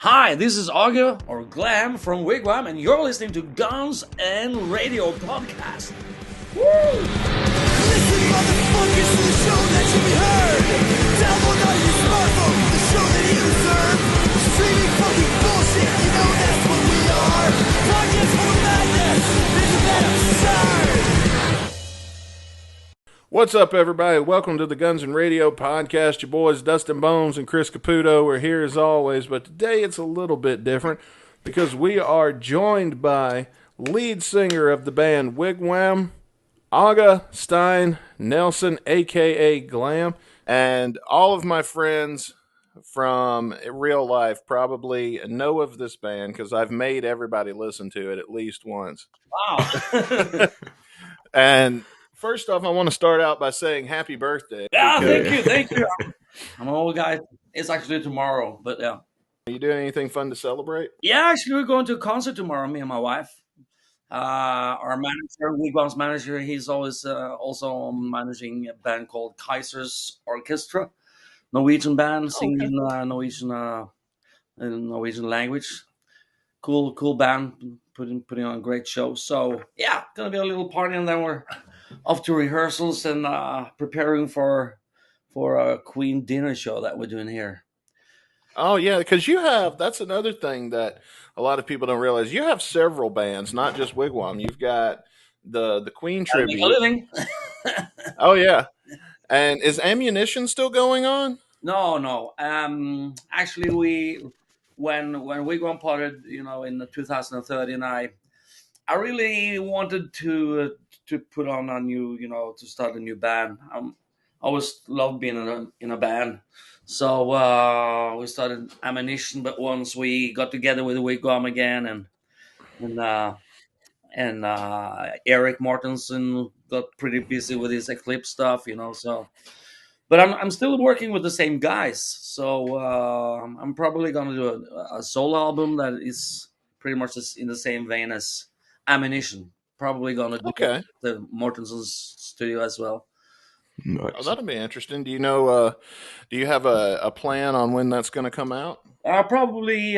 Hi, this is Auger or Glam from WigWam, and you're listening to Guns and Radio Podcast. Woo! Listen, motherfuckers, to the show that should be heard. Download on your smartphone the show that you deserve. Streaming fucking bullshit, you know that's what we are. Podcast full of madness, this is that absurd. What's up, everybody? Welcome to the Guns and Radio Podcast. Your boys Dustin Bones and Chris Caputo are here as always, but today it's a little bit different because we are joined by lead singer of the band WigWam, Sten Nilsen, a.k.a. Glam, and all of my friends from real life probably know of this band because I've made everybody listen to it at least once. Wow. And first off, I want to start out by saying happy birthday. Yeah, thank you. I'm an old guy. It's actually tomorrow, but yeah. Are you doing anything fun to celebrate? Yeah, actually, we're going to a concert tomorrow, me and my wife. Our manager, WigWam's manager, he's always also managing a band called Kaiser's Orchestra, Norwegian band, singing Norwegian in Norwegian language. Cool band, putting on a great show. So yeah, gonna be a little party, and then we're off to rehearsals and preparing for a Queen dinner show that we're doing here. Oh, yeah, because that's another thing that a lot of people don't realize. You have several bands, not just Wigwam. You've got the Queen tribute. Make a living. Oh, yeah. And is Ammunition still going on? No. Actually, when Wigwam parted, in 2013, I really wanted to put on a new, to start a new band. I always loved being in a band. So we started Ammunition, but once we got together with Wigwam again, and Eric Mortensen got pretty busy with his Eclipse stuff, So, but I'm still working with the same guys. So I'm probably gonna do a solo album that is pretty much in the same vein as Ammunition. Probably gonna do the Mortensen's studio as well. Nice. Oh, that'll be interesting. Do you know? Do you have a plan on when that's going to come out? Probably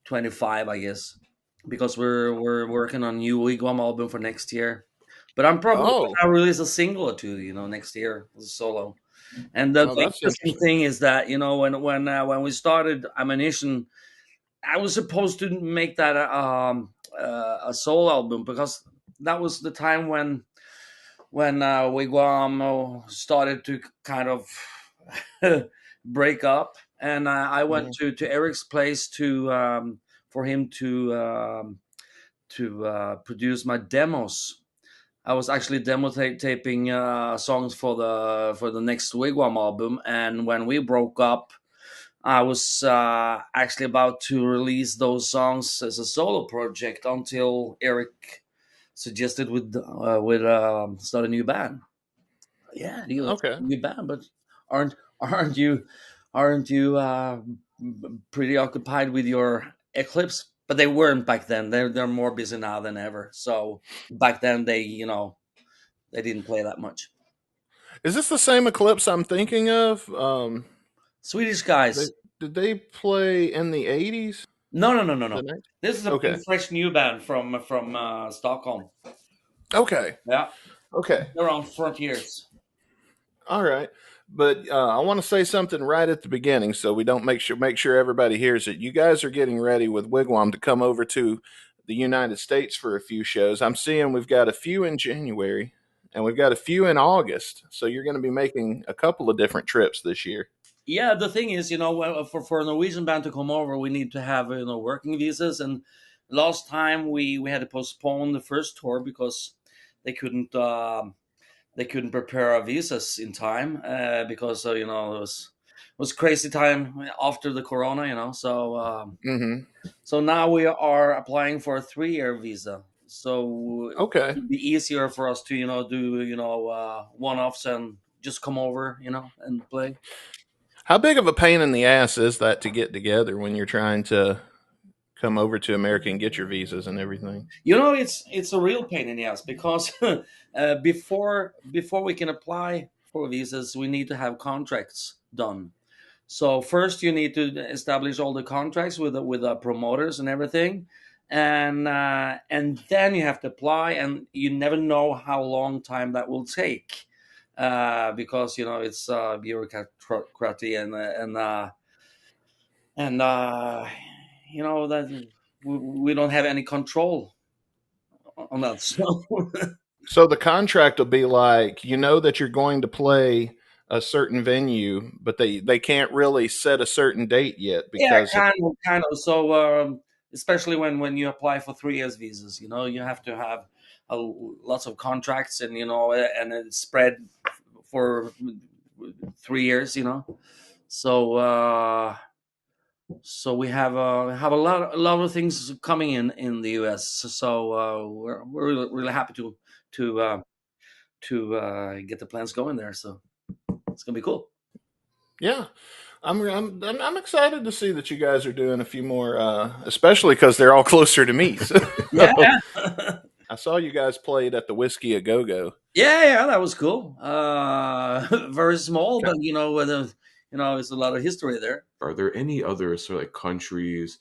25, I guess, because we're working on a new Wigwam album for next year. But I'm probably gonna release a single or two, next year as a solo. And the interesting thing is that when we started Ammunition, I was supposed to make that a solo album because that was the time when Wigwam started to kind of break up, and I went to Eric's place for him to produce my demos. I was actually demo taping songs for the next Wigwam album, and when we broke up, I was actually about to release those songs as a solo project until Eric suggested with start a new band. Yeah, new band, but aren't you pretty occupied with your Eclipse? But they weren't back then. They're more busy now than ever. So back then they didn't play that much. Is this the same Eclipse I'm thinking of? Swedish guys. Did they play in the 80s? No. This is a fresh new band from Stockholm. Okay. Yeah. Okay. They're on Frontiers. All right. But I want to say something right at the beginning so we don't make sure everybody hears it. You guys are getting ready with Wigwam to come over to the United States for a few shows. I'm seeing we've got a few in January and we've got a few in August. So you're going to be making a couple of different trips this year. Yeah, the thing is, for a Norwegian band to come over, we need to have working visas. And last time we had to postpone the first tour because they couldn't prepare our visas in time because it was crazy time after the corona. So so now we are applying for a 3-year visa. So it'd be easier for us to do one-offs and just come over and play. How big of a pain in the ass is that to get together when you're trying to come over to America and get your visas and everything? It's a real pain in the ass because before we can apply for visas, we need to have contracts done. So first you need to establish all the contracts with the promoters and everything, and then you have to apply, and you never know how long time that will take, because it's bureaucracy and that we don't have any control on that. So So the contract will be like, that you're going to play a certain venue, but they can't really set a certain date yet yeah, because of. kind of. So especially when you apply for 3 years visas, you have to have lots of contracts, and and it's spread for 3 years. So we have a lot of things coming in the US. So we're really, really happy to uh, get the plans going there. So it's gonna be cool. Yeah. I'm excited to see that you guys are doing a few more, especially because they're all closer to me. Yeah. So I saw you guys played at the Whiskey a Go Go. Yeah, that was cool. Very small, but there's a lot of history there. Are there any other sort of like countries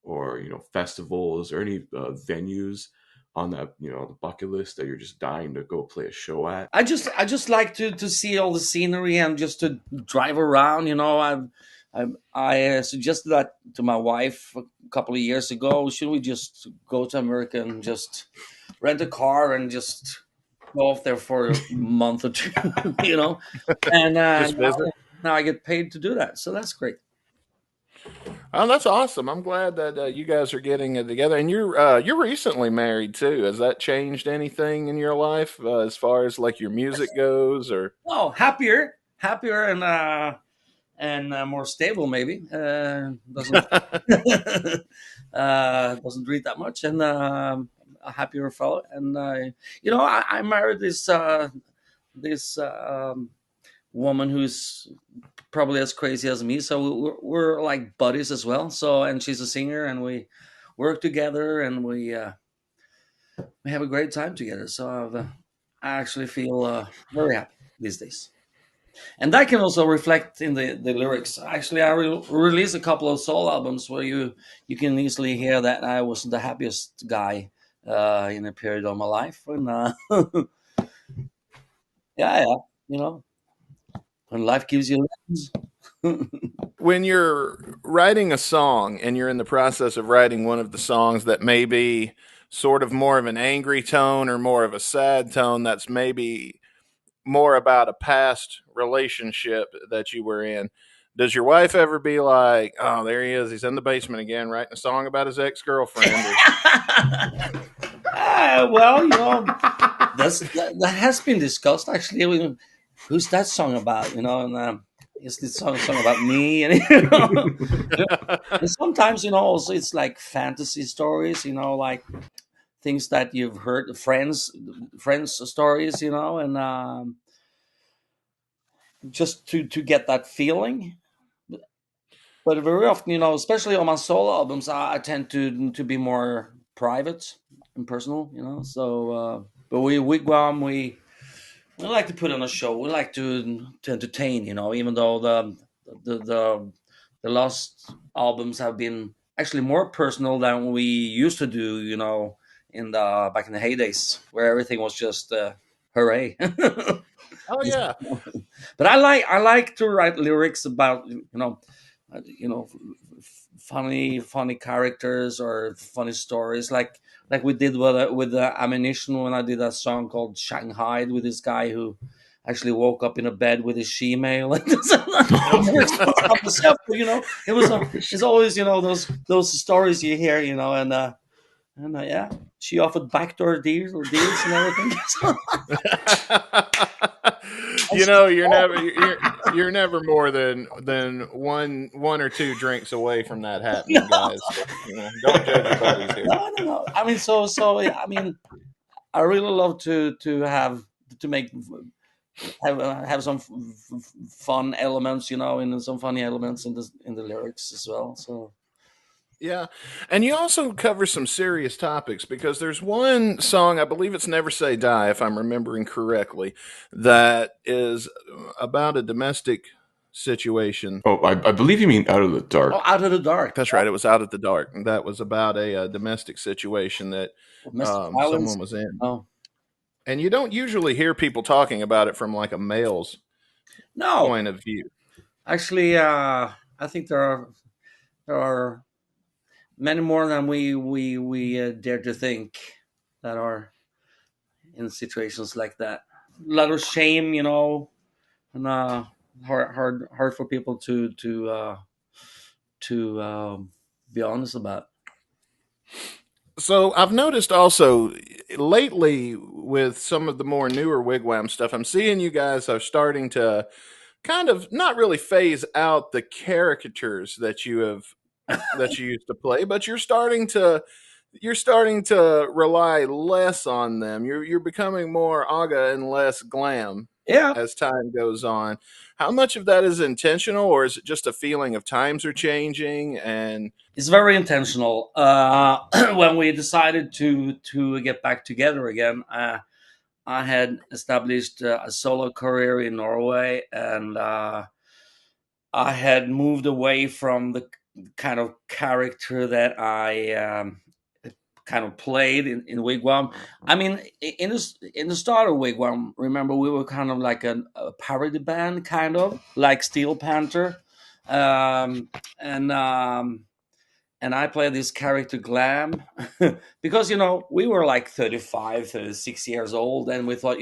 or festivals or any venues on that the bucket list that you're just dying to go play a show at? I just like to see all the scenery and just to drive around. I suggested that to my wife a couple of years ago. Should we just go to America and just rent a car and just go off there for a month or two? you know, and Just visit. now I get paid to do that, so that's great. Oh, that's awesome! I'm glad that you guys are getting it together, and you're recently married too. Has that changed anything in your life as far as like your music goes, or? Oh, happier, and more stable, maybe. Doesn't doesn't read that much, and a happier fellow. And I married this woman who's probably as crazy as me. So we're like buddies as well. So, and she's a singer, and we work together, and we have a great time together. So I actually feel very happy these days. And that can also reflect in the lyrics. Actually, I released a couple of soul albums where you can easily hear that I was the happiest guy in a period of my life. And yeah, you know, when life gives you lemons. When you're writing a song and you're in the process of writing one of the songs that may be sort of more of an angry tone or more of a sad tone, that's maybe more about a past relationship that you were in. Does your wife ever be like, "Oh, there he is. He's in the basement again, writing a song about his ex girlfriend"? Well, that has been discussed actually. Who's that song about? And is this song about me? And, and sometimes also it's like fantasy stories. Like things that you've heard, friends stories. And just to get that feeling. But very often, especially on my solo albums, I tend to be more private and personal. But we WigWam, we like to put on a show. We like to entertain. Even though the last albums have been actually more personal than we used to do. In the back in the heydays where everything was just hooray. Oh yeah. But I like to write lyrics about funny characters or funny stories like we did with the Ammunition when I did that song called Shanghai with this guy who actually woke up in a bed with his she-mail. It's always those stories you hear, and yeah, she offered backdoor deals and everything. You're never more than one or two drinks away from that happening, guys. So, don't judge your buddies here. No. I mean, yeah, I mean, I really love to have to make have some fun elements, and some funny elements in the lyrics as well. So Yeah. And you also cover some serious topics because there's one song, I believe it's Never Say Die, if I'm remembering correctly, that is about a domestic situation. Oh, I believe you mean Out of the Dark. Oh, Out of the Dark. That's right. It was Out at the Dark. And that was about a domestic situation that Domestic violence. someone was in. Oh, And you don't usually hear people talking about it from like a male's no. point of view. Actually, I think there are many more than we dare to think that are in situations like that. A lot of shame, and hard for people to be honest about. So I've noticed also lately with some of the more newer Wigwam stuff, I'm seeing you guys are starting to kind of not really phase out the caricatures that you used to play, but you're starting to rely less on them. You're becoming more Aga and less Glam Yeah, as time goes on. How much of that is intentional, or is it just a feeling of times are changing? And it's very intentional. When we decided to get back together again, I had established a solo career in Norway, and I had moved away from the kind of character that I kind of played in Wigwam. I mean, in the start of Wigwam, remember we were kind of like a parody band, kind of like Steel Panther, um, and um, and I played this character Glam because we were like 35, 36 years old, and we thought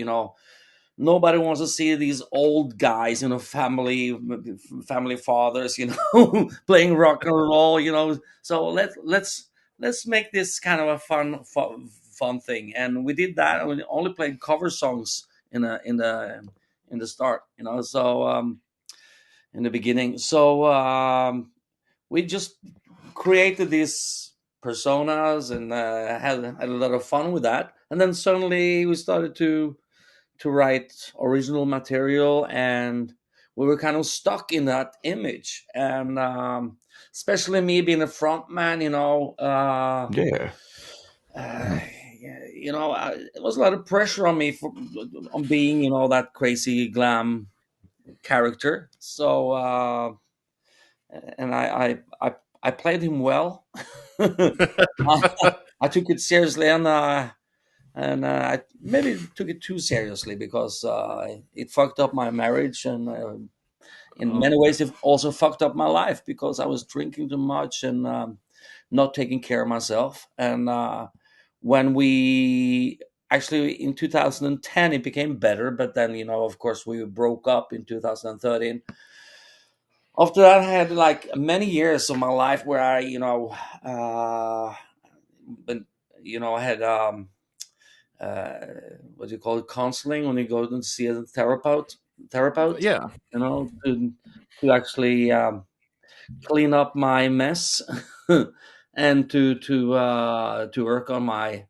nobody wants to see these old guys, family fathers, playing rock and roll, So let's make this kind of a fun thing, and we did that. And we only played cover songs in the start, So in the beginning, so we just created these personas and had a lot of fun with that, and then suddenly we started to write original material, and we were kind of stuck in that image, and especially me being a front man, Yeah. uh, it was a lot of pressure on me on being that crazy Glam character. So and I played him well. I took it seriously, and I maybe took it too seriously because it fucked up my marriage, and in many ways it also fucked up my life because I was drinking too much and not taking care of myself. And when we actually in 2010 it became better, but then of course we broke up in 2013. After that, I had like many years of my life where I been, I had uh, what do you call it, counseling, when you go to see a therapist, yeah, to actually clean up my mess and to work on my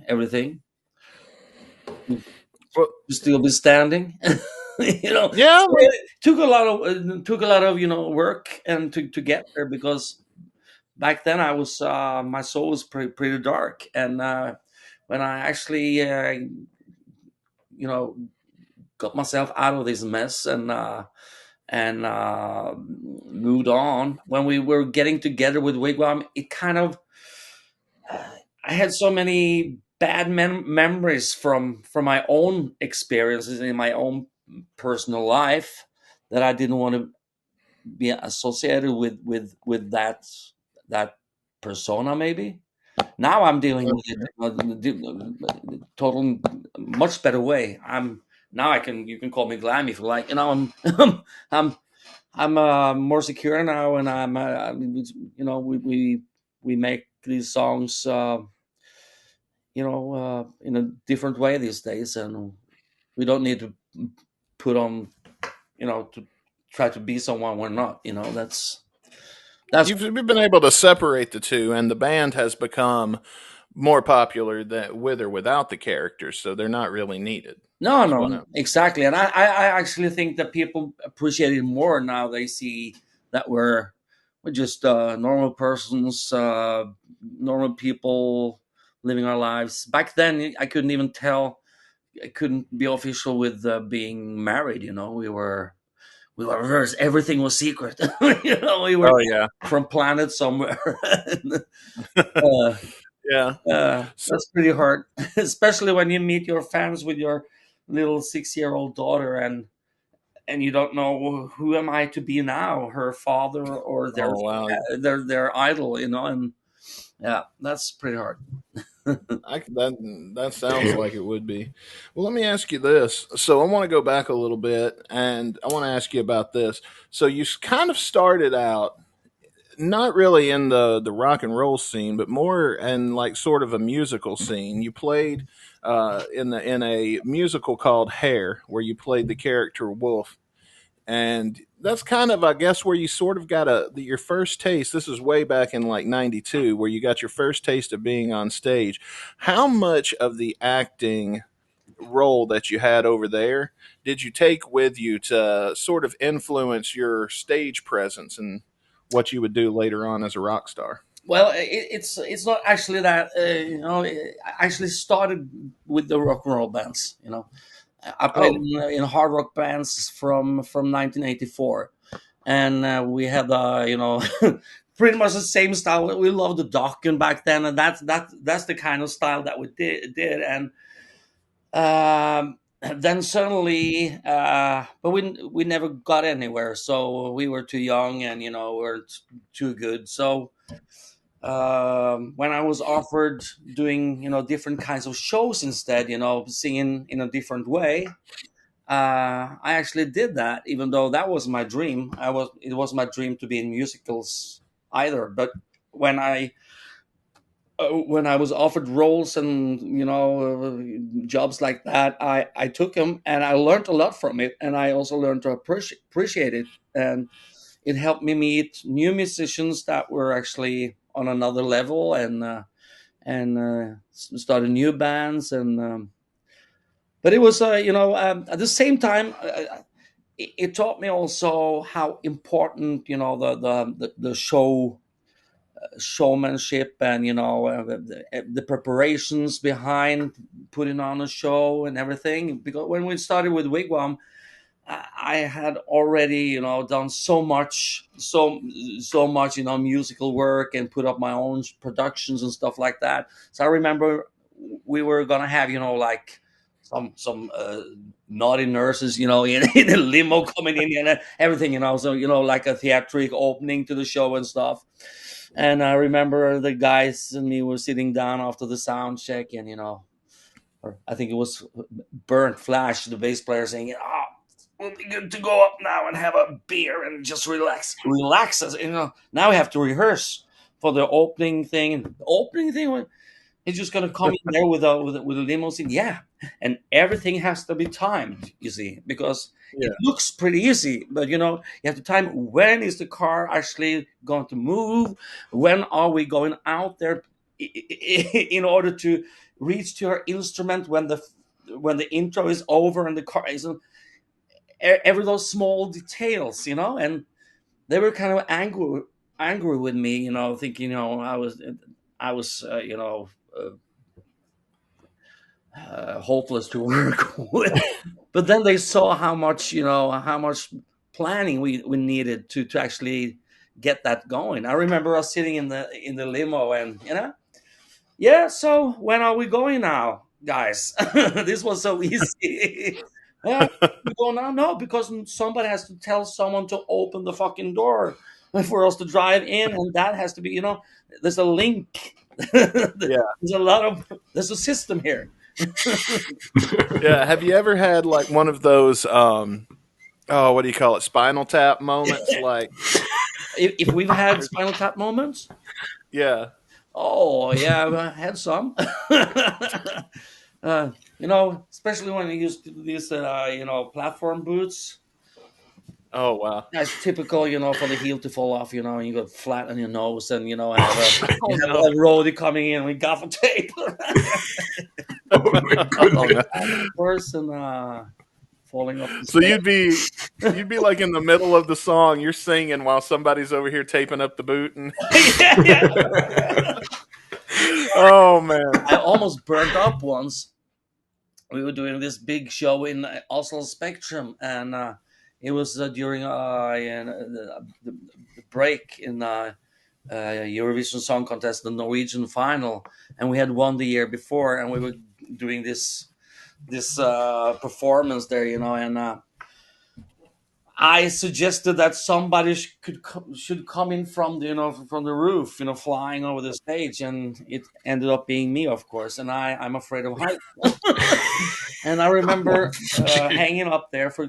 everything well, to still be standing. yeah. So it took a lot of work and to get there, because back then I was my soul was pretty dark, and when I actually you know got myself out of this mess and moved on, when we were getting together with Wigwam, it kind of I had so many bad memories from my own experiences in my own personal life that I didn't want to be associated with that persona. Maybe now I'm dealing with it in a total much better way. Now I can you can call me Glam if you like. I'm I'm more secure now, and we make these songs in a different way these days, and we don't need to put on to try to be someone we're not. That's You've been able to separate the two, and the band has become more popular than with or without the characters, so they're not really needed. No, Is no, what I'm. exactly. And I actually think that people appreciate it more now. They see that we're just normal persons, normal people living our lives. Back then, I couldn't even tell. couldn't be official with being married. We were reversed. Everything was secret. We were Oh yeah, from planet somewhere. uh, yeah. So that's pretty hard, especially when you meet your fans with your little 6-year-old daughter, and you don't know who am I to be now, her father or oh wow, their idol, and yeah, that's pretty hard. that sounds like it would be. Well, let me ask you this. So I want to go back a little bit, and I want to ask you about this. So you kind of started out not really in the rock and roll scene, but more in like sort of a musical scene. You played in a musical called Hair, where you played the character Wolf, and that's kind of, I guess, where you sort of got your first taste. This is way back in like '92, where you got your first taste of being on stage. How much of the acting role that you had over there did you take with you to sort of influence your stage presence and what you would do later on as a rock star? Well, it's not actually that. I actually started with the rock and roll bands. I played Oh, in hard rock bands from 1984, and we had pretty much the same style. We loved the Dokken back then, and that's the kind of style that we did. And then suddenly, but we never got anywhere. So we were too young, and weren't too good. So when I was offered doing different kinds of shows instead, singing in a different way, I actually did that, even though that was my dream. It was my dream to be in musicals either. But when I was offered roles and jobs like that, I took them, and I learned a lot from it, and I also learned to appreciate it, and it helped me meet new musicians that were actually on another level, and started new bands, and but it was at the same time, it taught me also how important the showmanship, and the preparations behind putting on a show and everything. Because when we started with WigWam, I had already done so much musical work, and put up my own productions and stuff like that. So I remember we were gonna have like some naughty nurses in a limo coming in, and everything, so like a theatrical opening to the show and stuff. And I remember the guys and me were sitting down after the sound check, and or I think it was Burnt Flash, the bass player, saying, "Oh, we'll be good to go up now and have a beer and just relax us." Now we have to rehearse for the opening thing. And the opening thing, he's just gonna come in there with a limousine, yeah, and everything has to be timed. You see, because yeah, it looks pretty easy, but you have to time when is the car actually going to move, when are we going out there in order to reach to our instrument when the intro is over and the car is every those small details, and they were kind of angry with me, thinking I was hopeless to work with. But then they saw how much planning we needed to actually get that going. I remember us sitting in the limo, and yeah. So when are we going now, guys? This was so easy. We go now, no, because somebody has to tell someone to open the fucking door for us to drive in, and that has to be, there's a link. yeah, There's a system here. yeah. Have you ever had like one of those oh, what do you call it, Spinal Tap moments? Like, If we've had Spinal Tap moments, yeah. oh yeah, I had some. Especially when you use these, platform boots. Oh wow. That's typical, for the heel to fall off, and you go flat on your nose, and have Oh you have no. a roadie coming in with gaffer tape. Oh my Oh goodness. no. Person falling off the So stage. you'd be like in the middle of the song, you're singing while somebody's over here taping up the boot, and Yeah, yeah. oh man. I almost burnt up once. we were doing this big show in Oslo Spectrum, and it was during the break in Eurovision Song Contest, the Norwegian final, and we had won the year before, and we were doing this performance there, and I suggested that somebody should come in from the from the roof, flying over the stage, and it ended up being me, of course. And I'm afraid of heights, and I remember hanging up there for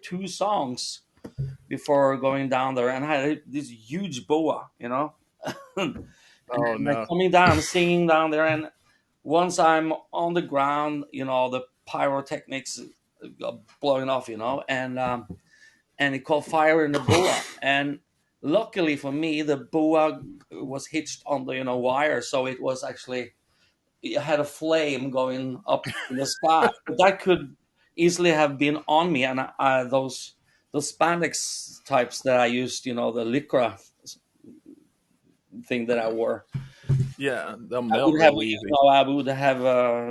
two songs before going down there, and I had this huge boa, and Oh I'm no. coming down, I'm singing down there, and once I'm on the ground, the pyrotechnics got blowing off, and it caught fire in the boa. And luckily for me, the boa was hitched on the wire, so it was actually it had a flame going up in the sky. But that could easily have been on me, and those spandex types that I used, the lycra thing that I wore, Yeah, they'll I melt would have, real easy. I would have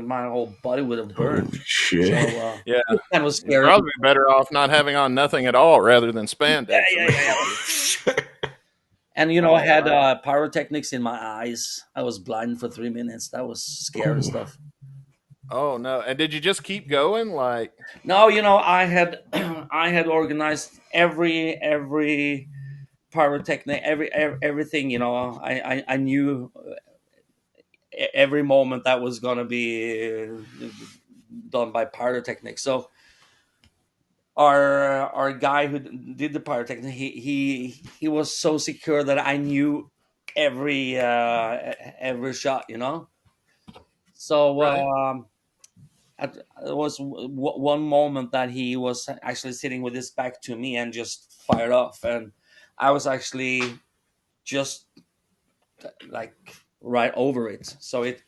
my whole body would have Oh burned. shit! So Yeah, it kind of you'd scary. probably be better off not having on nothing at all rather than Yeah, spandex in yeah, that yeah, yeah. situation. And I Oh had wow. pyrotechnics in my eyes. I was blind for 3 minutes. That was scary Ooh. stuff. Oh no. And did you just keep going? Like, No, I had I had organized every pyrotechnic, everything. I knew every moment that was gonna be done by pyrotechnics. So our guy who did the pyrotechnic, he was so secure that I knew every shot. So right. there was one moment that he was actually sitting with his back to me and just fired off, and I was actually just like right over it, so it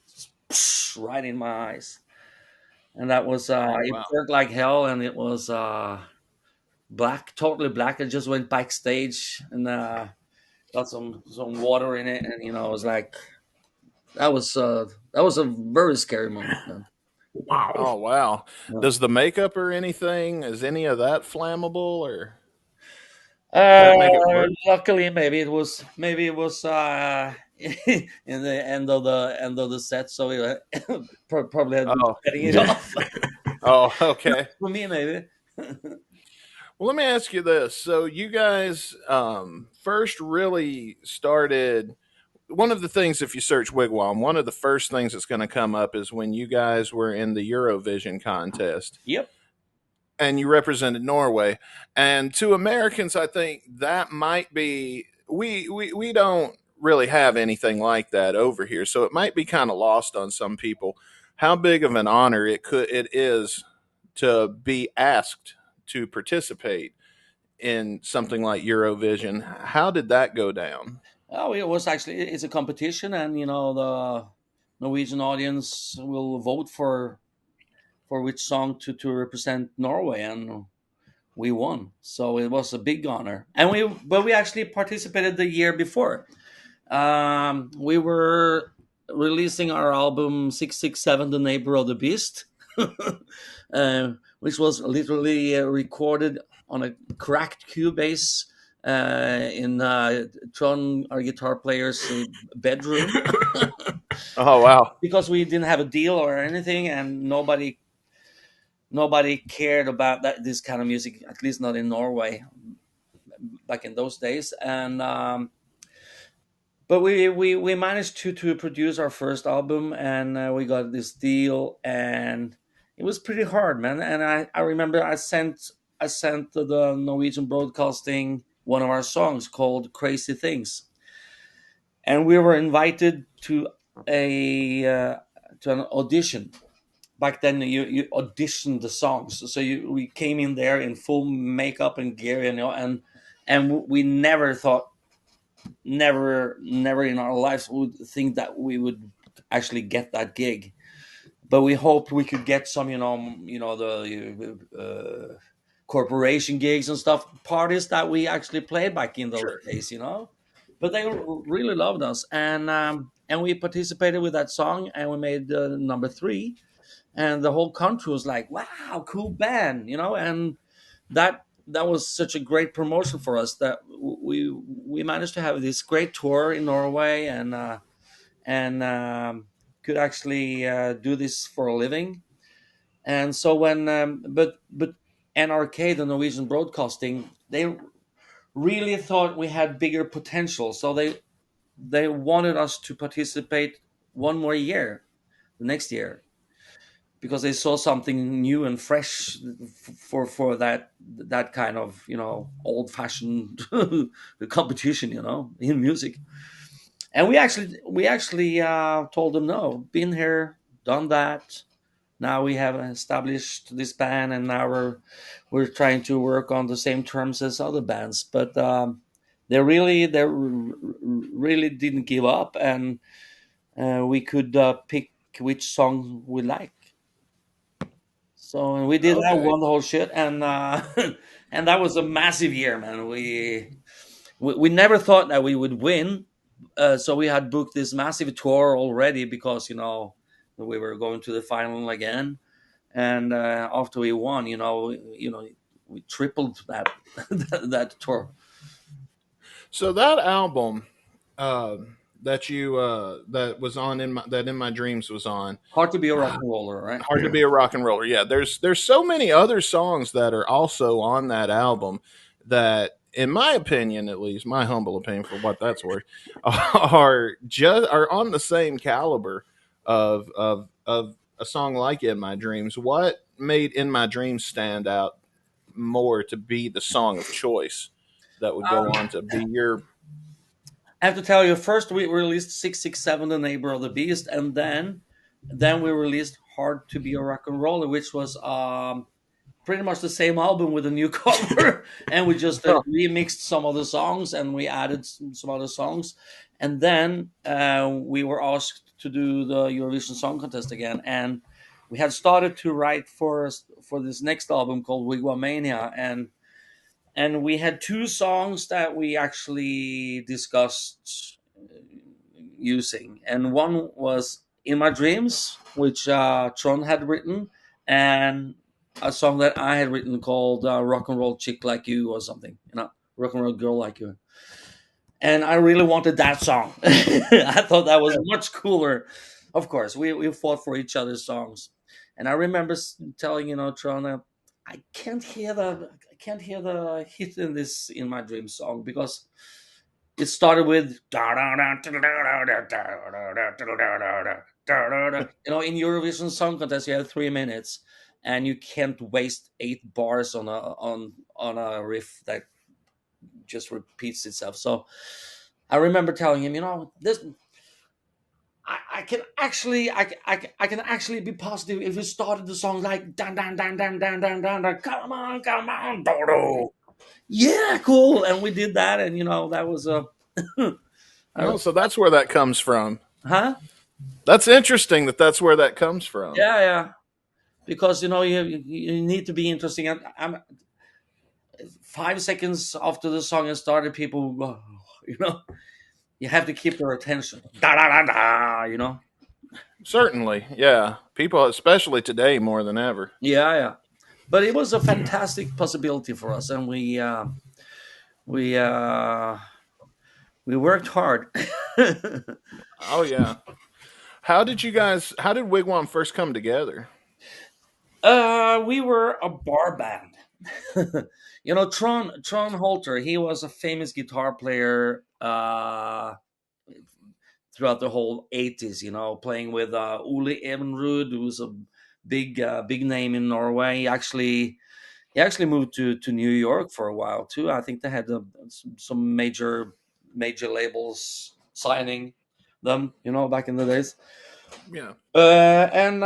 right in my eyes, and that was Oh it wow. felt like hell, and it was black, totally black. I just went backstage and got some water in it, and it was like that was a very scary moment, man. Wow. Oh wow. Yeah. Does the makeup or anything, is any of that flammable, or would Uh, that make it worse? luckily, maybe it was in the end of the set, so we probably had been Oh. cutting it Yeah. off. Oh, Not okay. for me, maybe. Well, let me ask you this. So you guys first really started, one of the things, if you search Wigwam, one of the first things that's going to come up is when you guys were in the Eurovision contest Yep. and you represented Norway. And to Americans, I think that might be, we don't really have anything like that over here. So it might be kind of lost on some people how big of an honor it is to be asked to participate in something like Eurovision. How did that go down? Oh, it was actually it's a competition, and the Norwegian audience will vote for which song to represent Norway, and we won. So it was a big honor, and we actually participated the year before. We were releasing our album 667, The Neighbor of the Beast, which was literally recorded on a cracked Cubase in Tron, our guitar player's bedroom, Oh wow. because we didn't have a deal or anything, and nobody cared about this kind of music, at least not in Norway back in those days. And but we managed to produce our first album, and we got this deal, and it was pretty hard, man. And I remember I sent to the Norwegian Broadcasting one of our songs called Crazy Things, and we were invited a to an audition. Back then you auditioned the songs, so we came in there in full makeup and gear, and we never thought, never in our lives would think that we would actually get that gig, but we hoped we could get some, the corporation gigs and stuff, parties that we actually played back in those Sure. days, but they really loved us, and we participated with that song, and we made number 3, and the whole country was like, "Wow, cool band," and that was such a great promotion for us that we managed to have this great tour in Norway, and could actually do this for a living. And so when but NRK, the Norwegian Broadcasting, they really thought we had bigger potential, so they wanted us to participate one more year, the next year, because they saw something new and fresh for that kind of old fashioned competition, in music. And we actually told them no, been here, done that. Now we have established this band, and now we're trying to work on the same terms as other bands. But they really didn't give up, and we could pick which song we like. So and we did that, Okay. won the whole shit, and and that was a massive year, man. We never thought that we would win, so we had booked this massive tour already because we were going to the final again, and after we won, we tripled that that tour. So that album uh, that was on in my dreams was on. Hard to be a rock and roller, right? Hard to be a rock and roller. Yeah, there's so many other songs that are also on that album that, in my opinion, at least my humble opinion, for what that's worth, are on the same caliber of a song like "In My Dreams." What made "In My Dreams" stand out more to be the song of choice that would go on to be your? I have to tell you, first we released 667, The Neighbor of the Beast, and then we released Hard to Be a Rock and Roller, which was pretty much the same album with a new cover, and we just remixed some of the songs and we added some other songs, and then we were asked to do the Eurovision Song Contest again, and we had started to write for this next album called WigWam, and we had two songs that we actually discussed using, and one was "In My Dreams," which Tron had written, and a song that I had written called "Rock and Roll Chick Like You" or something, "Rock and Roll Girl Like You." And I really wanted that song. I thought that was much cooler. Of course, we fought for each other's songs, and I remember telling Tron, I can't hear the hit in this "In My Dreams" song because it started with in Eurovision Song Contest you have 3 minutes, and you can't waste 8 bars on a riff that just repeats itself. So I remember telling him, this I can actually I can actually be positive if we started the song like dan dan dan dan dan dan dan dan, come on Dodo. Yeah, cool. And we did that, and that was a Oh, so that's where that comes from. huh? That's interesting that's where that comes from. Yeah, yeah. Because you need to be interesting. And I'm 5 seconds after the song has started, people you know you have to keep their attention. Da da da da. Certainly, yeah. People, especially today, more than ever. Yeah, yeah. But it was a fantastic possibility for us, and we uh, we worked hard. Oh yeah. How did Wigwam first come together? We were a bar band. Tron Holter. He was a famous guitar player throughout the whole 80s. Playing with Ole Evenrud, who was a big name in Norway. He actually moved to New York for a while too. I think they had some major labels signing them, back in the days. Yeah. And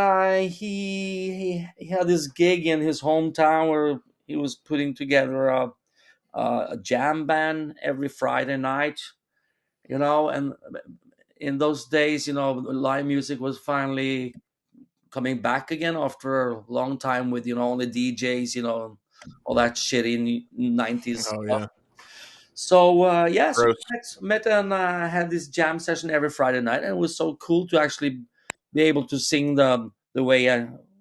he had this gig in his hometown where he was putting together a jam band every Friday night, and in those days, live music was finally coming back again after a long time with only DJs, all that shitty 90s Oh stuff. yeah. So yes, we Gross. met and had this jam session every Friday night, and it was so cool to actually be able to sing the way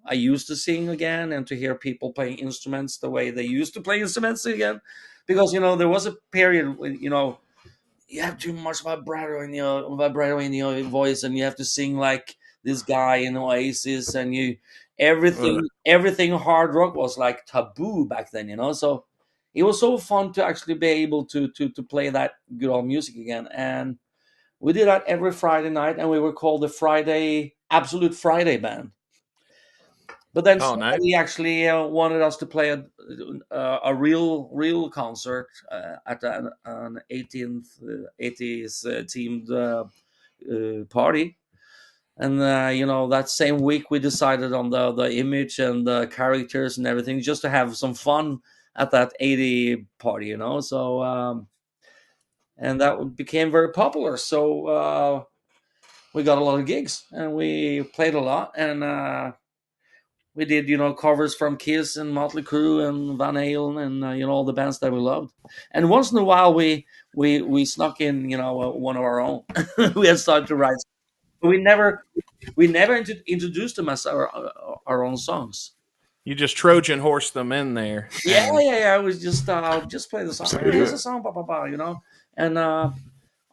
I used to sing again, and to hear people playing instruments the way they used to play instruments again, because there was a period when you have too much vibrato in your voice, and you have to sing like this guy in Oasis, and Ugh. everything hard rock was like taboo back then, so it was so fun to actually be able to play that good old music again. And we did that every Friday night, and we were called the Friday Absolute Friday Band. But then Oh, nice. somebody actually wanted us to play a real concert at an 80s themed party. And that same week we decided on the image and the characters and everything, just to have some fun at that 80 party. So and that became very popular. So we got a lot of gigs, and we played a lot, and we did covers from Kiss and Motley Crue and Van Halen, and all the bands that we loved. And once in a while we snuck in one of our own. We had started to write. We never introduced them as our own songs. You just Trojan horse them in there, Yeah, and yeah, yeah. I was just play the song. That's how you Hey, do here's it. a song, ba ba ba. And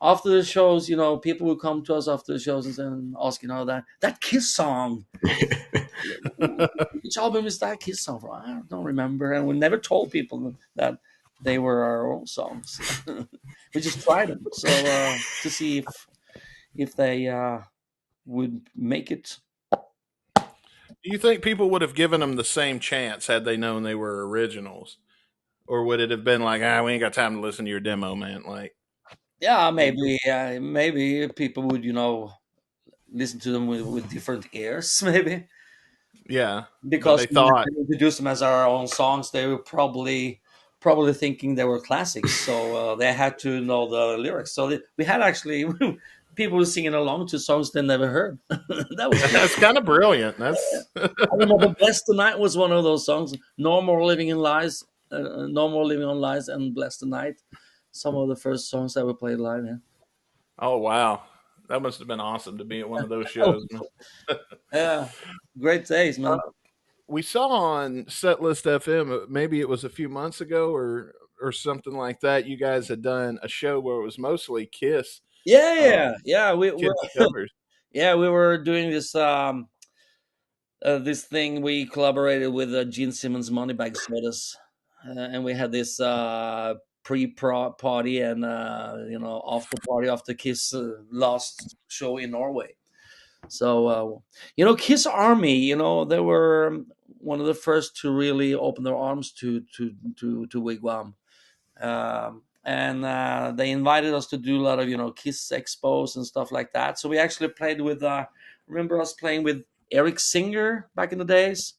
after the shows, people would come to us after the shows and ask, that Kiss song. Which album is that Kiss song from? I don't remember. And we never told people that they were our own songs. We just tried them, so to see if they would make it. do you think people would have given them the same chance had they known they were originals, or would it have been like, we ain't got time to listen to your demo, man? Like, Yeah, it, maybe people would listen to them with different ears, maybe. yeah, but Because they we thought, introduced them as our own songs, they were probably thinking they were classics, so they had to know the lyrics. So we had actually people singing along to songs they never heard. That was cool. that's kind of brilliant. That's I remember "Blessed Tonight" was one of those songs. "No More Living in Lies," "No More Living on Lies," and "Blessed Tonight." Some of the first songs that were played live. Yeah, oh wow, that must have been awesome to be at one of those that shows. was, yeah, great days, man. We saw on Setlist FM, maybe it was a few months ago or something like that. You guys had done a show where it was mostly Yeah, uh, yeah, yeah. Kiss covers. Yeah, we were doing this thing. We collaborated with Gene Simmons Moneybag Sodas, and we had this pre-pro party and after party after Kiss last show in Norway. So Kiss Army, they were one of the first to really open their arms to WigWam. And they invited us to do a lot of Kiss expos and stuff like that. So we actually played with remember us playing with Eric Singer back in the days.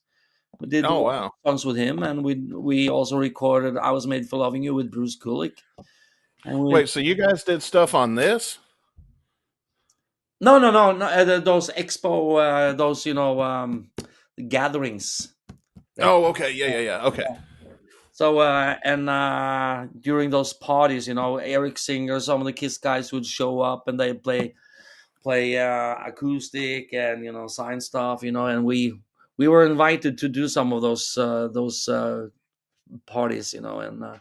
We did a Oh lot wow! of songs with him, and we also recorded "I Was Made for Loving You" with Bruce Kulick. And we Wait, so you guys did stuff on this? no no no no those expo those gatherings. That Oh, okay, yeah, yeah, yeah. Okay, So and during those parties, Eric Singer, some of the Kiss guys would show up, and they play acoustic and sign stuff, and we were invited to do some of those parties, and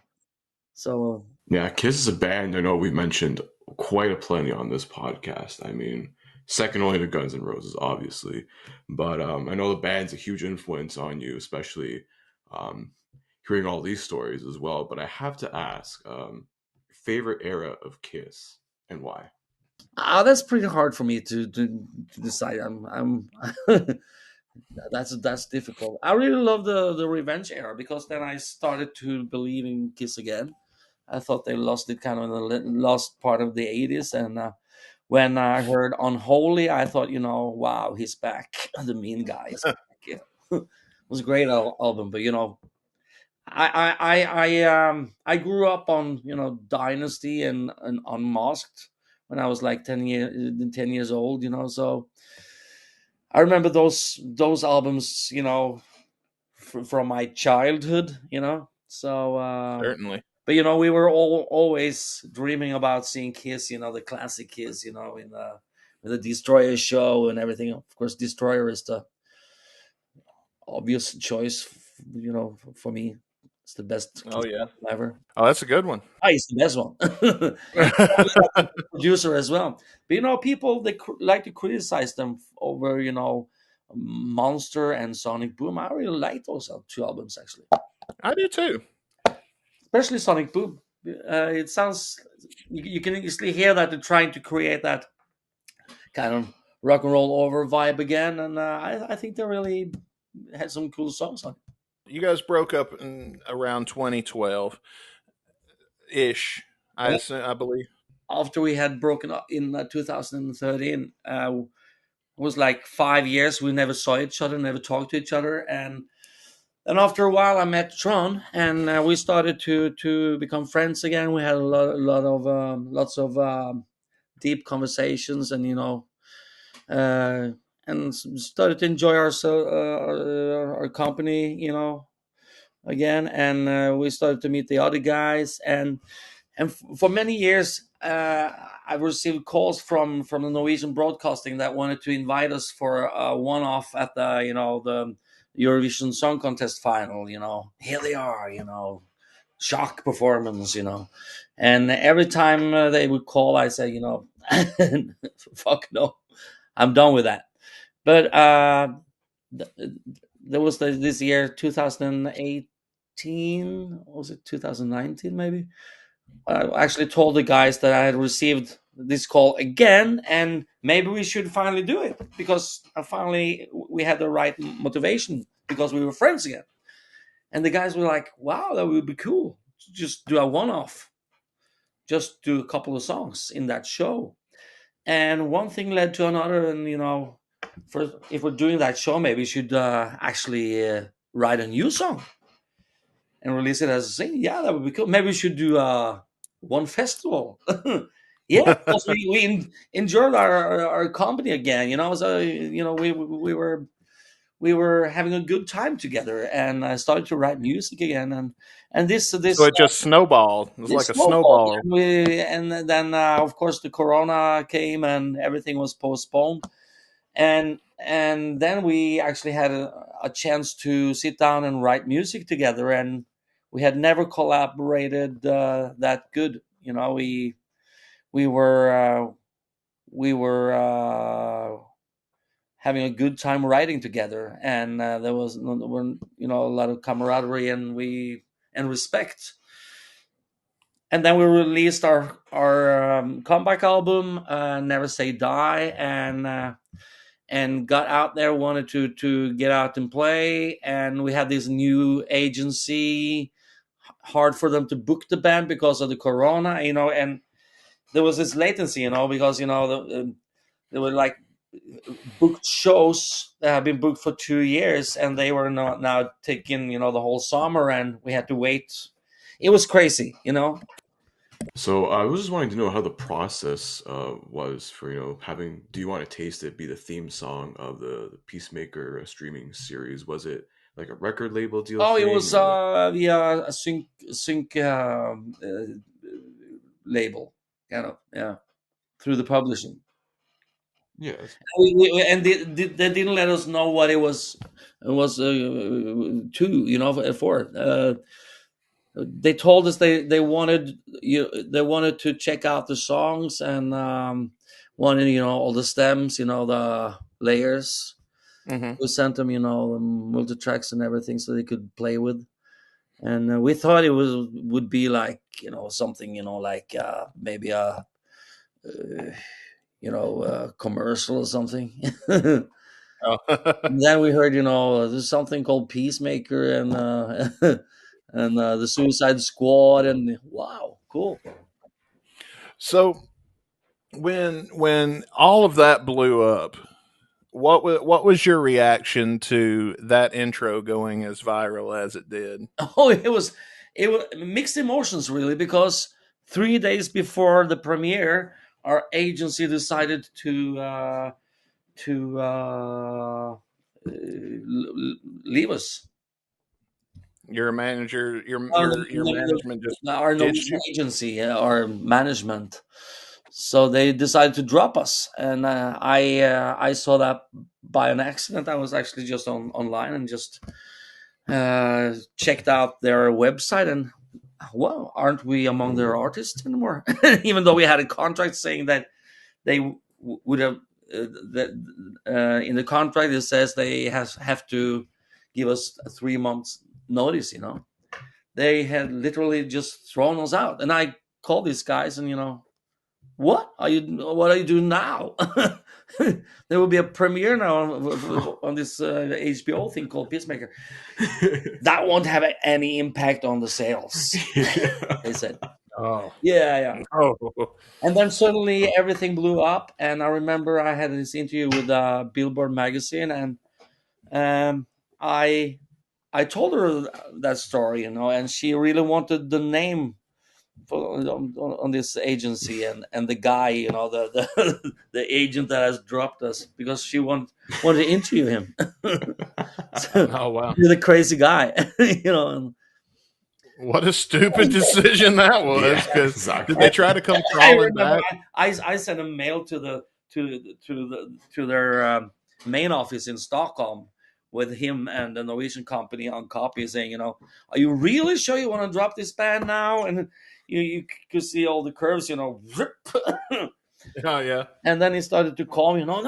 so Yeah, Kiss is a band I know we mentioned quite a plenty on this podcast. I mean, second only to Guns N' Roses, obviously, but I know the band's a huge influence on you, especially um, hearing all these stories as well. But I have to ask, favorite era of Kiss and why? that's pretty hard for me to decide. I'm that's difficult. I really love the Revenge era, because then I started to believe in Kiss again. I thought they lost it kind of in the last part of the 80s. And when I heard Unholy, I thought, wow, he's back. The mean guy is back. Yeah. It was a great album. But, I grew up on, Dynasty and Unmasked when I was like 10 years old, so I remember those albums, from my childhood, so certainly. but we were all always dreaming about seeing Kiss, the classic Kiss, in the Destroyer show and everything. Of course, Destroyer is obvious choice. For me, it's the best Oh yeah. ever. Oh, that's a good one. It's the best one. And producer as well. But people they like to criticize them over Monster and Sonic Boom. I really like those two albums actually, I do too. especially Sonic Boom. It sounds you can easily hear that they're trying to create that kind of rock and roll over vibe again, and I think they really had some cool songs on it. You guys broke up in around 2012 ish. Yeah. I believe. After we had broken up in 2013, it was like 5 years. We never saw each other, never talked to each other, and then after a while, I met Tron, and we started to become friends again. We had lots of deep conversations, and uh, started to enjoy our company, again. And we started to meet the other guys, and for many years, I received calls from the Norwegian broadcasting that wanted to invite us for a one-off at the Eurovision Song Contest final. Here they are, shock performance. And every time they would call, I say, fuck no, I'm done with that. But th- there was this year, 2018, was it 2019 maybe? I actually told the guys that I had received this call again, and maybe we should finally do it because finally we had the right motivation because we were friends again. And the guys were like, "Wow, that would be cool. Just do a one-off, just do a couple of songs in that show." And one thing led to another, and first, if we're doing that show, maybe we should actually write a new song and release it as a single. Yeah, that would be cool. Maybe we should do one festival. Yeah, because we enjoyed our company again. So we were having a good time together, and I started to write music again, and this So this it just snowballed. It was this like a snowball. snowball. And then of course the Corona came and everything was postponed, and then we actually had a chance to sit down and write music together, and we had never collaborated that good. We were having a good time writing together, and there were a lot of camaraderie and respect. And then we released our comeback album, Never Say Die, and got out there, wanted to get out and play. And we had this new agency, hard for them to book the band because of the Corona, and there was this latency, because there were like booked shows that have been booked for 2 years, and they were not now taking the whole summer, and we had to wait. It was crazy. So I was just wanting to know how the process was for having. Do you want to taste it be the theme song of the Peacemaker streaming series? Was it like a record label deal Oh, it thing was or? via a sync label, kind of, yeah, through the publishing. Yeah. And they didn't let us know what it was to for. They told us they wanted to check out the songs, and wanted all the stems, the layers. Hmm. We sent them the multi tracks and everything so they could play with. And we thought it would be like something like maybe a commercial or something. And Oh. then we heard there's something called Peacemaker, and and the Suicide Squad, and wow, cool. So when all of that blew up, what was your reaction to that intro going as viral as it did? Oh, it was mixed emotions really, because 3 days before the premiere, our agency decided to leave us. Your manager, Uh, your management just our ditched Norwegian you. agency, our management. So they decided to drop us, and I saw that by an accident. I was actually just online and just checked out their website, and well, aren't we among their artists anymore? Even though we had a contract saying that they would have that in the contract it says they have to give us a 3 months notice. They had literally just thrown us out, and I called these guys, and what are you doing now? There will be a premiere now on this HBO thing called Peacemaker. That won't have any impact on the sales, they said. Oh, Yeah. oh, And then suddenly everything blew up, and I remember I had this interview with Billboard magazine, and um, I I told her that story, and she really wanted the name on this agency, and the guy, the the agent that has dropped us, because she wanted to interview him. So, oh, wow! you're the crazy guy, and What a stupid decision that was. Yeah, Because did exactly. they try to come I crawling remember back? I sent a mail to their main office in Stockholm with him and the Norwegian company on copy, saying, are you really sure you want to drop this band now? And you could see all the curves, rip. Oh, yeah. And then he started to call me, no,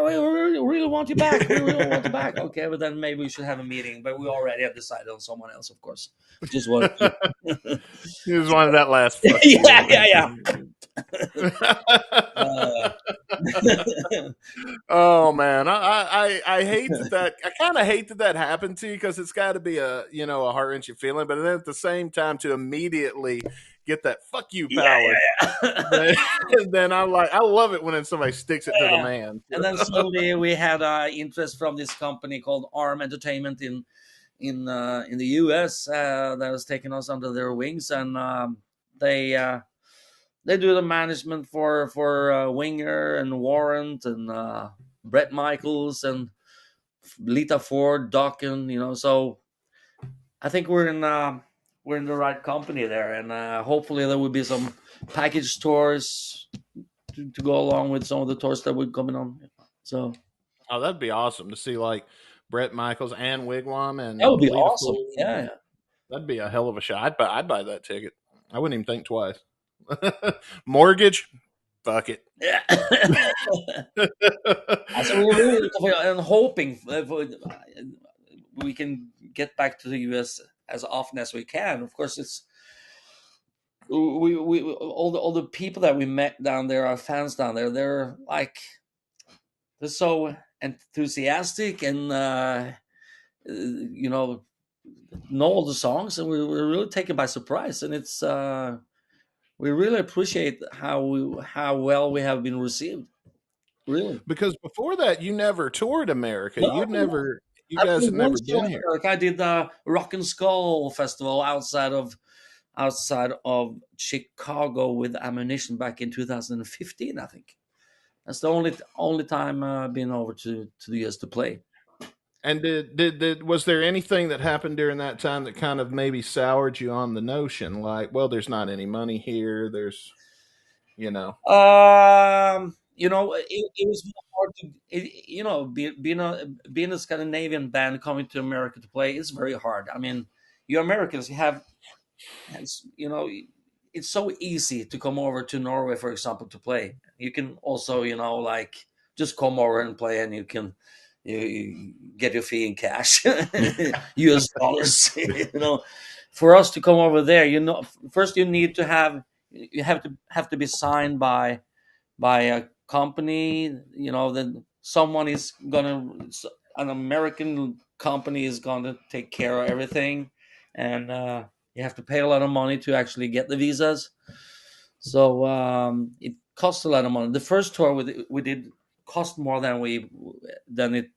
we really want you back. We really want you back. Okay, but then maybe we should have a meeting. But we already have decided on someone else, of course. Just wanted to. He was one of that last. Fuck Yeah. Oh man, I hate that. I kind of hate that happened to you, because it's got to be a heart wrenching feeling, but then at the same time to immediately get that "fuck you" power. Yeah. Then I love it when somebody sticks it to the Yeah. man. And then slowly we had interest from this company called Arm Entertainment in the US, that was taking us under their wings, and they they do the management for Winger and Warrant and Brett Michaels and Lita Ford, Dokken. So I think we're in the right company there, and hopefully there will be some package tours to go along with some of the tours that we're coming on. So Oh, that'd be awesome to see, like Brett Michaels and WigWam that and would be Lita awesome. Ford. Yeah. That'd be a hell of a shot. I'd buy that ticket. I wouldn't even think twice. Mortgage, fuck it. Yeah. So we're really looking and hoping we can get back to the US as often as we can. Of course, it's we all the people that we met down there, our fans down there, they're so enthusiastic, and know all the songs, and we're really taken by surprise, and it's we really appreciate how well we have been received. Really. Because before that, you never toured America. No, no. You I guys played had one never show been in here. America. I did the Rock and Skull Festival outside of Chicago with Ammunition back in 2015. I think that's the only time I've been over to the US to play. And did was there anything that happened during that time that kind of maybe soured you on the notion, like, well, there's not any money here, there's, you know. It was hard to, being a Scandinavian band coming to America to play is very hard. I mean, you Americans it's so easy to come over to Norway, for example, to play. You can also, like, just come over and play, and you get your fee in cash, US dollars. For us to come over there, first you have to be signed by a company. Then an American company is gonna take care of everything, and you have to pay a lot of money to actually get the visas. So it costs a lot of money. The first tour we did cost more than it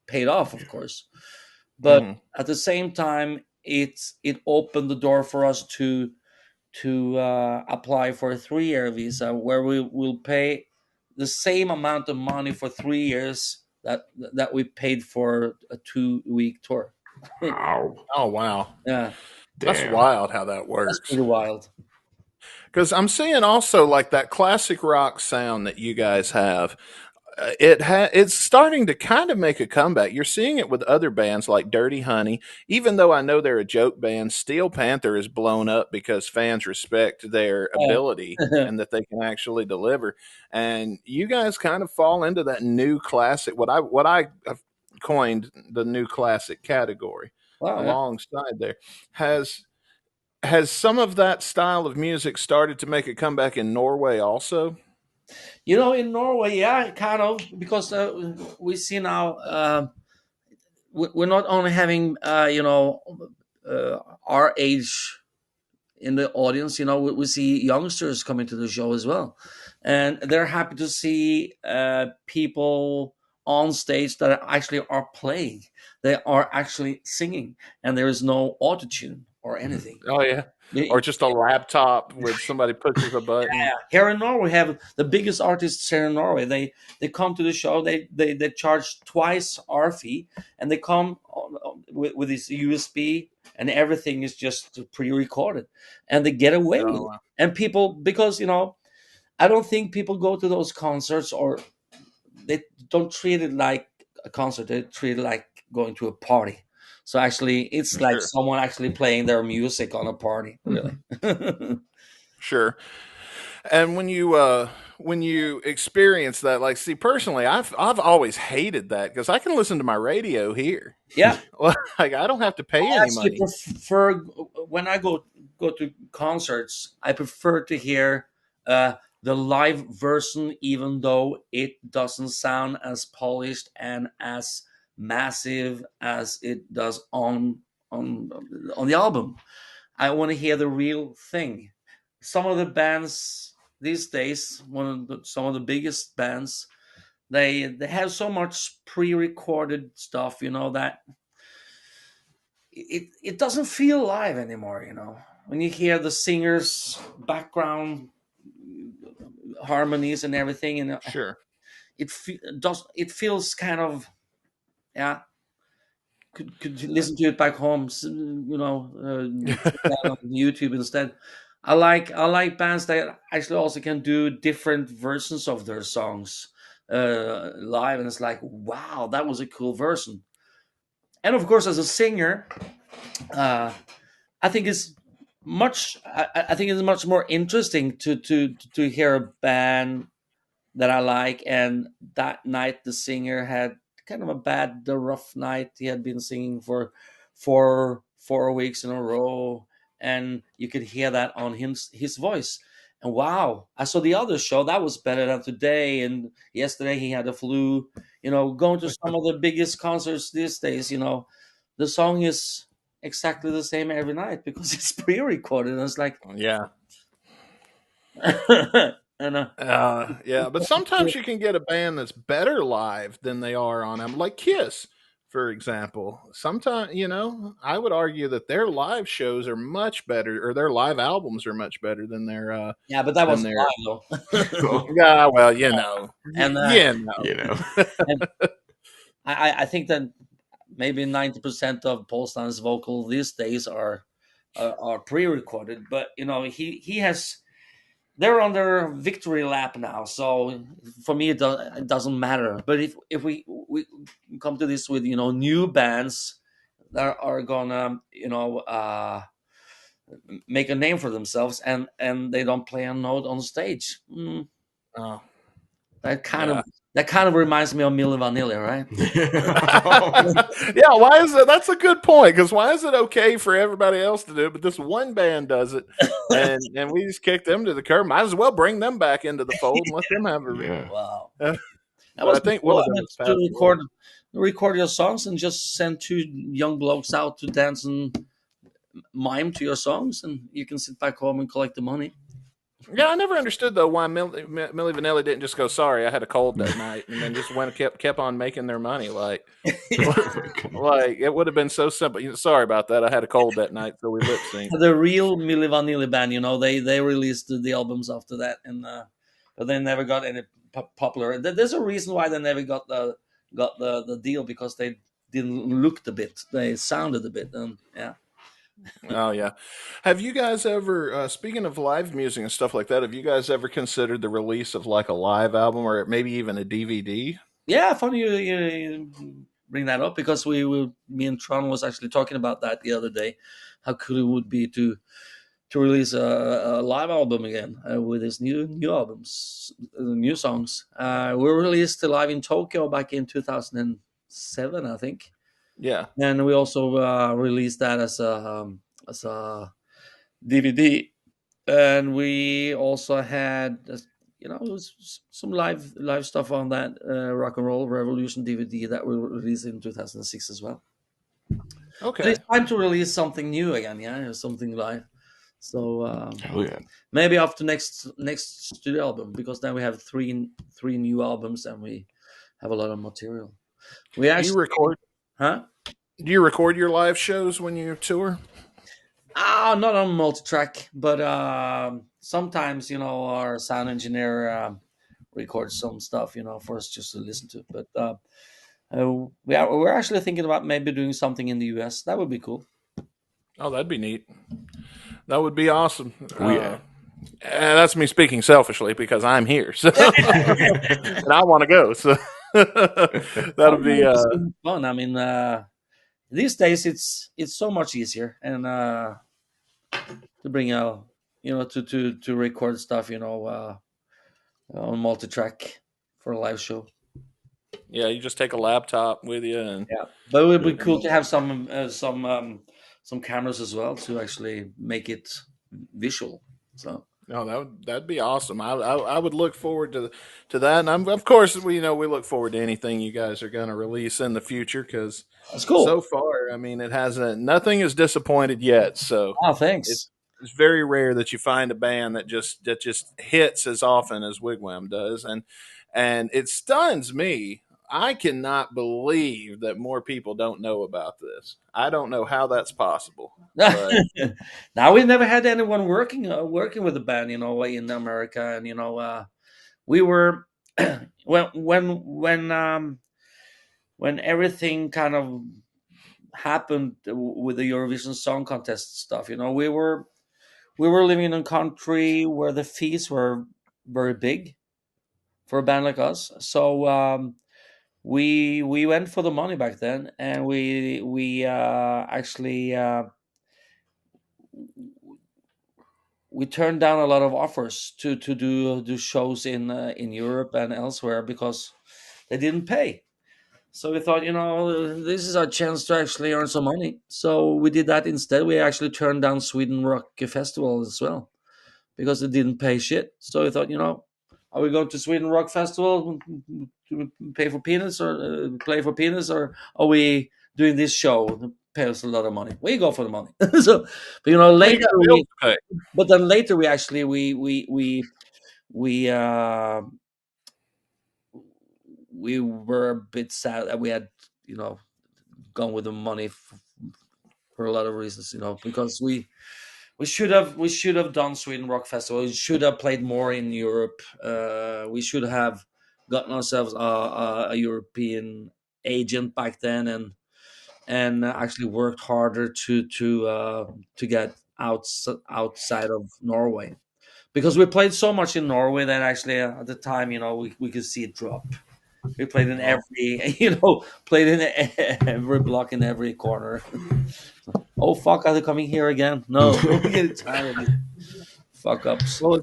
paid off, of course. But Mhm. at the same time, it opened the door for us to apply for a 3-year visa, where we will pay the same amount of money for 3 years that we paid for a 2-week tour. Wow. Oh wow, Yeah, that's Damn. wild how that that's works. pretty wild. Because I'm seeing also like that classic rock sound that you guys have. It's starting to kind of make a comeback. You're seeing it with other bands like Dirty Honey. Even though I know they're a joke band, Steel Panther is blown up because fans respect their ability Yeah. and that they can actually deliver. And you guys kind of fall into that new classic. What I have coined the new classic category Wow. Yeah. alongside there. Has some of that style of music started to make a comeback in Norway also? In Norway, yeah, kind of, because we see now we're not only having our age in the audience. We see youngsters coming to the show as well, and they're happy to see people on stage that actually are playing. They are actually singing, and there is no autotune or anything. Oh yeah. Or just a laptop with somebody pushes a button. Yeah, here in Norway, we have the biggest artists here in Norway. They come to the show. They charge twice our fee, and they come with this USB, and everything is just pre-recorded, and they get away with Oh, it. wow. And people, because I don't think people go to those concerts, or they don't treat it like a concert. They treat it like going to a party. So actually, it's like Sure. someone actually playing their music on a party, really. Sure. And when you experience that, like, see, personally, I've always hated that because I can listen to my radio here. Yeah. Like, I don't have to pay I any actually money. prefer, when I go to concerts, I prefer to hear the live version, even though it doesn't sound as polished and as massive as it does on on the album. I want to hear the real thing. Some of the bands these days, some of the biggest bands, they have so much pre-recorded stuff, that it doesn't feel live anymore. When you hear the singer's background harmonies and everything, and Sure. it feels kind of, yeah. Could listen to it back home, check it out on YouTube instead. I like bands that actually also can do different versions of their songs live, and it's like, wow, that was a cool version. And of course, as a singer, uh, I think it's I think it's much more interesting to hear a band that I like, and that night the singer had kind of a rough night. He had been singing for 4 weeks in a row, and you could hear that on his voice. And wow, I saw the other show that was better than today, and yesterday he had a flu. Going to some of the biggest concerts these days, the song is exactly the same every night because it's pre-recorded. And it's like, Yeah. and Yeah, but sometimes you can get a band that's better live than they are on them, like Kiss, for example. Sometimes, I would argue that their live shows are much better, or their live albums are much better than their yeah, but that than wasn't their. live though. Oh, Yeah, well, and yeah, no, you know. and I think that maybe 90% of Paul Stan's vocal these days are pre-recorded, but he has, they're on their victory lap now, so for me it doesn't matter. But if we come to this with new bands that are gonna make a name for themselves, and they don't play a note on stage, oh, that kind of yeah. that kind of reminds me of Milli Vanilli, right? Yeah, why is it? That's a good point. Because why is it okay for everybody else to do it, but this one band does it, and we just kick them to the curb? Might as well bring them back into the fold and let them have a. Yeah. Wow. Uh, That but I was think one cool. of I mean, those to passed away. record your songs and just send two young blokes out to dance and mime to your songs, and you can sit back home and collect the money. Yeah, I never understood though why Millie Vanilli didn't just go, "Sorry, I had a cold that night," and then just went kept on making their money. Like, Oh my goodness. like it would have been so simple. Sorry about that. I had a cold that night, so we lip sync. The real Milli Vanilli band, they released the albums after that, and but they never got any popular. There's a reason why they never got the deal, because they didn't look the bit, they sounded a bit, and yeah. Oh yeah. Have you guys ever, speaking of live music and stuff like that, have you guys ever considered the release of like a live album or maybe even a DVD? Yeah, funny you bring that up because me and Tron was actually talking about that the other day. How cool it would be to release a live album again with his new albums, new songs. We released live in Tokyo back in 2007, I think, Yeah. and we also released that as a DVD. And we also had it was some live stuff on that Rock and Roll Revolution DVD that we released in 2006 as well. But Okay. it's time to release something new again, yeah, something live. So Hell yeah. maybe after next studio album, because then we have three new albums and we have a lot of material. We Do you actually, record? huh? Do you record your live shows when you tour? Ah, not on multi-track, but sometimes our sound engineer records some stuff, for us just to listen to. But we're actually thinking about maybe doing something in the US. That would be cool. Oh, that'd be neat. That would be awesome. Oh yeah. And that's me speaking selfishly because I'm here, so and I want to go. So Oh, that'll be. it's been fun. I mean, these days it's so much easier and to bring out, to record stuff, on multi-track for a live show. Yeah, you just take a laptop with you, and Yeah, but it would be cool to have some cameras as well to actually make it visual. So no, that'd be awesome. I would look forward to that, and of course we look forward to anything you guys are going to release in the future because that's so cool. far, I mean, it hasn't nothing is disappointed yet. So Oh, it's thanks. it's very rare that you find a band that just hits as often as WigWam does, and it stuns me. I cannot believe that more people don't know about this. I don't know how that's possible, but Now we never had anyone working with the band, in America, and we were when everything kind of happened with the Eurovision Song Contest stuff. We were living in a country where the fees were very big for a band like us. So we went for the money back then, and we actually we turned down a lot of offers to do shows in Europe and elsewhere because they didn't pay. So we thought, this is our chance to actually earn some money. So we did that instead. We actually turned down Sweden Rock Festival as well because it didn't pay shit. So we thought, are we going to Sweden Rock Festival to pay for peanuts or play for peanuts, or are we doing this show to pay us a lot of money? We go for the money. So, but we later got bills to pay. but then later we actually we were a bit sad that we had you know gone with the money for a lot of reasons, because we should have done Sweden Rock Festival. We should have played more in Europe. We should have gotten ourselves a European agent back then, and actually worked harder to get outside of Norway, because we played so much in Norway that actually at the time, we could see it drop. We played in Oh, every, played in every block in every corner. Oh fuck! Are they coming here again? No, we're getting tired of these fuck ups. well,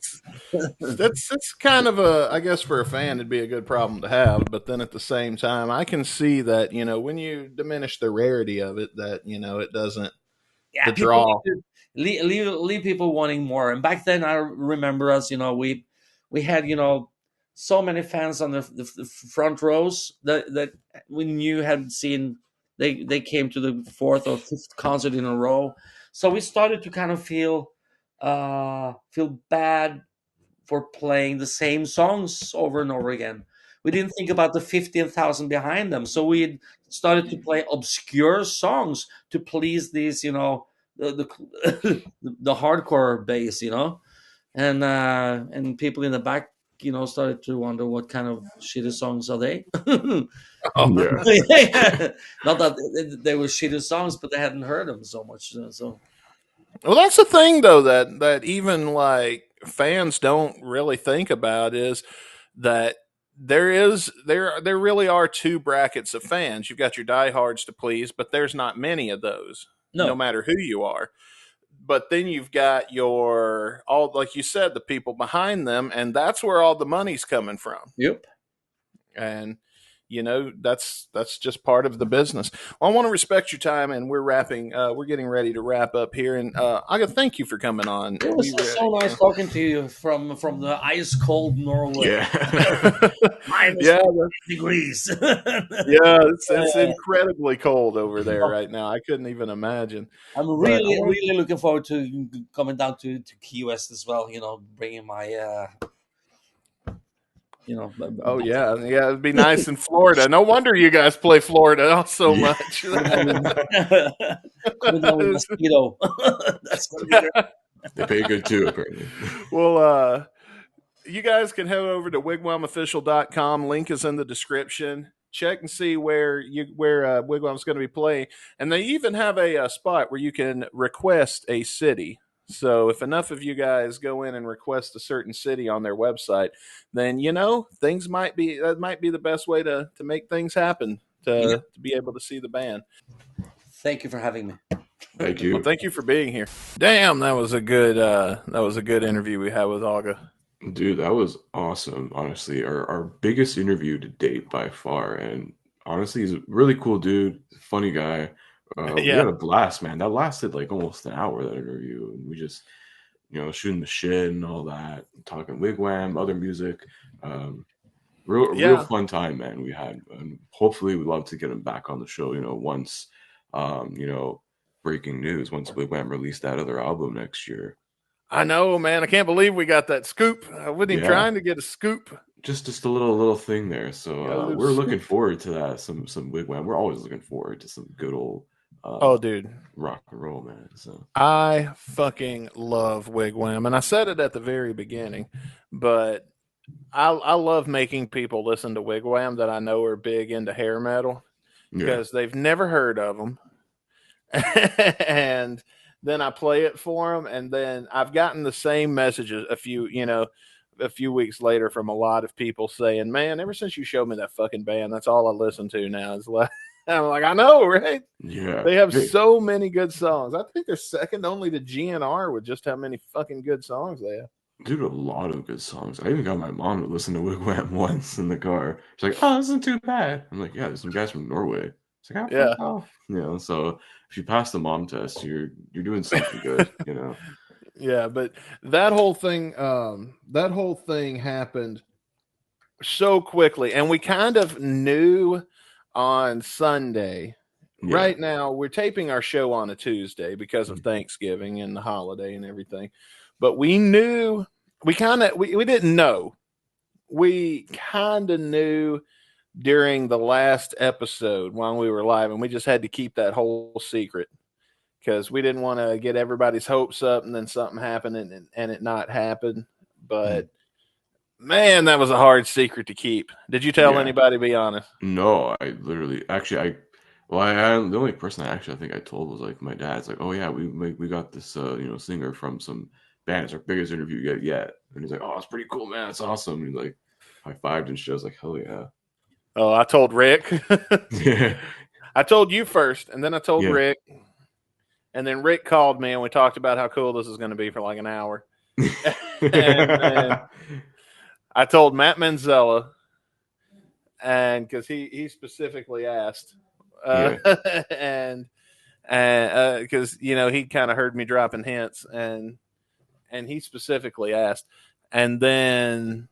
that's kind of a I guess for a fan it'd be a good problem to have, but then at the same time I can see that when you diminish the rarity of it that it doesn't Yeah, the people draw. need to leave people wanting more. And back then, I remember us. We had so many fans on the front rows that we knew had seen. They came to the fourth or fifth concert in a row, so we started to kind of feel bad for playing the same songs over and over again. We didn't think about the 15,000 behind them. So we started to play obscure songs to please these, the hardcore base, and people in the back, started to wonder what kind of shitty songs are they. Oh, Yeah. Yeah. Not that they were shitty songs, but they hadn't heard them so much. So Well, that's the thing though that even like fans don't really think about is that there really are two brackets of fans. You've got your diehards to please, but there's not many of those, no No. matter who you are. But then you've got your all like you said, the people behind them, and that's where all the money's coming from. Yep. And that's just part of the business. Well, I want to respect your time, and we're getting ready to wrap up here, and I gotta thank you for coming on. It was so nice talking to you from the ice cold Norway. Yeah. Minus Yeah, 50 degrees. yeah, it's incredibly cold over there right now. I couldn't even imagine. I'm But I really, want really looking forward to coming down to Key West as well. Bringing my, oh yeah, it'd be nice in Florida. No wonder you guys play Florida so Yeah. much. coming down with mosquito. That's gonna be great. They pay good too, apparently. Well, you guys can head over to wigwamofficial.com. Link is in the description. Check and see where Wigwam's going to be playing, and they even have a spot where you can request a city. So if enough of you guys go in and request a certain city on their website, then things might be the best way to make things happen Yeah. to be able to see the band. Thank you for having me. Thank Well, you. thank you for being here. Damn, that was a good interview we had with Olga. Dude, that was awesome. Honestly, our biggest interview to date by far, and honestly, he's a really cool dude, funny guy. We Yeah. had a blast, man. That lasted like almost an hour. That interview, and we just shooting the shit and all that, talking wigwam, other music. Real Yeah. fun time, man. We had, and hopefully, we'd love to get him back on the show. Once, breaking news. Once wigwam released that other album next year. I know, man. I can't believe we got that scoop. I wasn't even Yeah. trying to get a scoop. Just a little thing there. So Yeah, a little we're looking scoop. forward to that. Some wigwam. We're always looking forward to some good old Oh, dude. rock and roll, man. So I fucking love Wigwam. And I said it at the very beginning, but I love making people listen to Wigwam that I know are big into hair metal yeah, because they've never heard of them. And then I play it for them, and then I've gotten the same messages a few weeks later from a lot of people saying, "Man, ever since you showed me that fucking band, that's all I listen to now." It's like I'm like, I know, right? yeah. They have Hey, so many good songs. I think they're second only to GNR with just how many fucking good songs they have. dude, a lot of good songs. I even got my mom to listen to wigwam once in the car. She's like, "Oh, this isn't too bad." I'm like, "Yeah, there's some guys from Norway." She's like, "Oh, Yeah, fuck off." So if you pass the mom test, you're doing something good. yeah, but that whole thing happened so quickly, and we kind of knew on Sunday. Yeah. Right now, we're taping our show on a Tuesday because of Thanksgiving and the holiday and everything. But we knew, we didn't know. We kind of knew during the last episode while we were live, and we just had to keep that whole secret because we didn't want to get everybody's hopes up and then something happened and it not happen. But man, that was a hard secret to keep. Did you tell Yeah. anybody? Be honest. No, I literally actually the only person I think I told was like my dad's like, "Oh yeah, we got this singer from some band. It's our biggest interview yet." And he's like, "Oh, it's pretty cool, man. It's awesome." And he like high-fived and shit. I was like, "Hell yeah." Oh, I told Rick. Yeah. I told you first, and then I told Yeah. Rick. And then Rick called me, and we talked about how cool this is going to be for like an hour. And then I told Matt Manzella, and because he specifically asked, and because he kind of heard me dropping hints, and he specifically asked, and then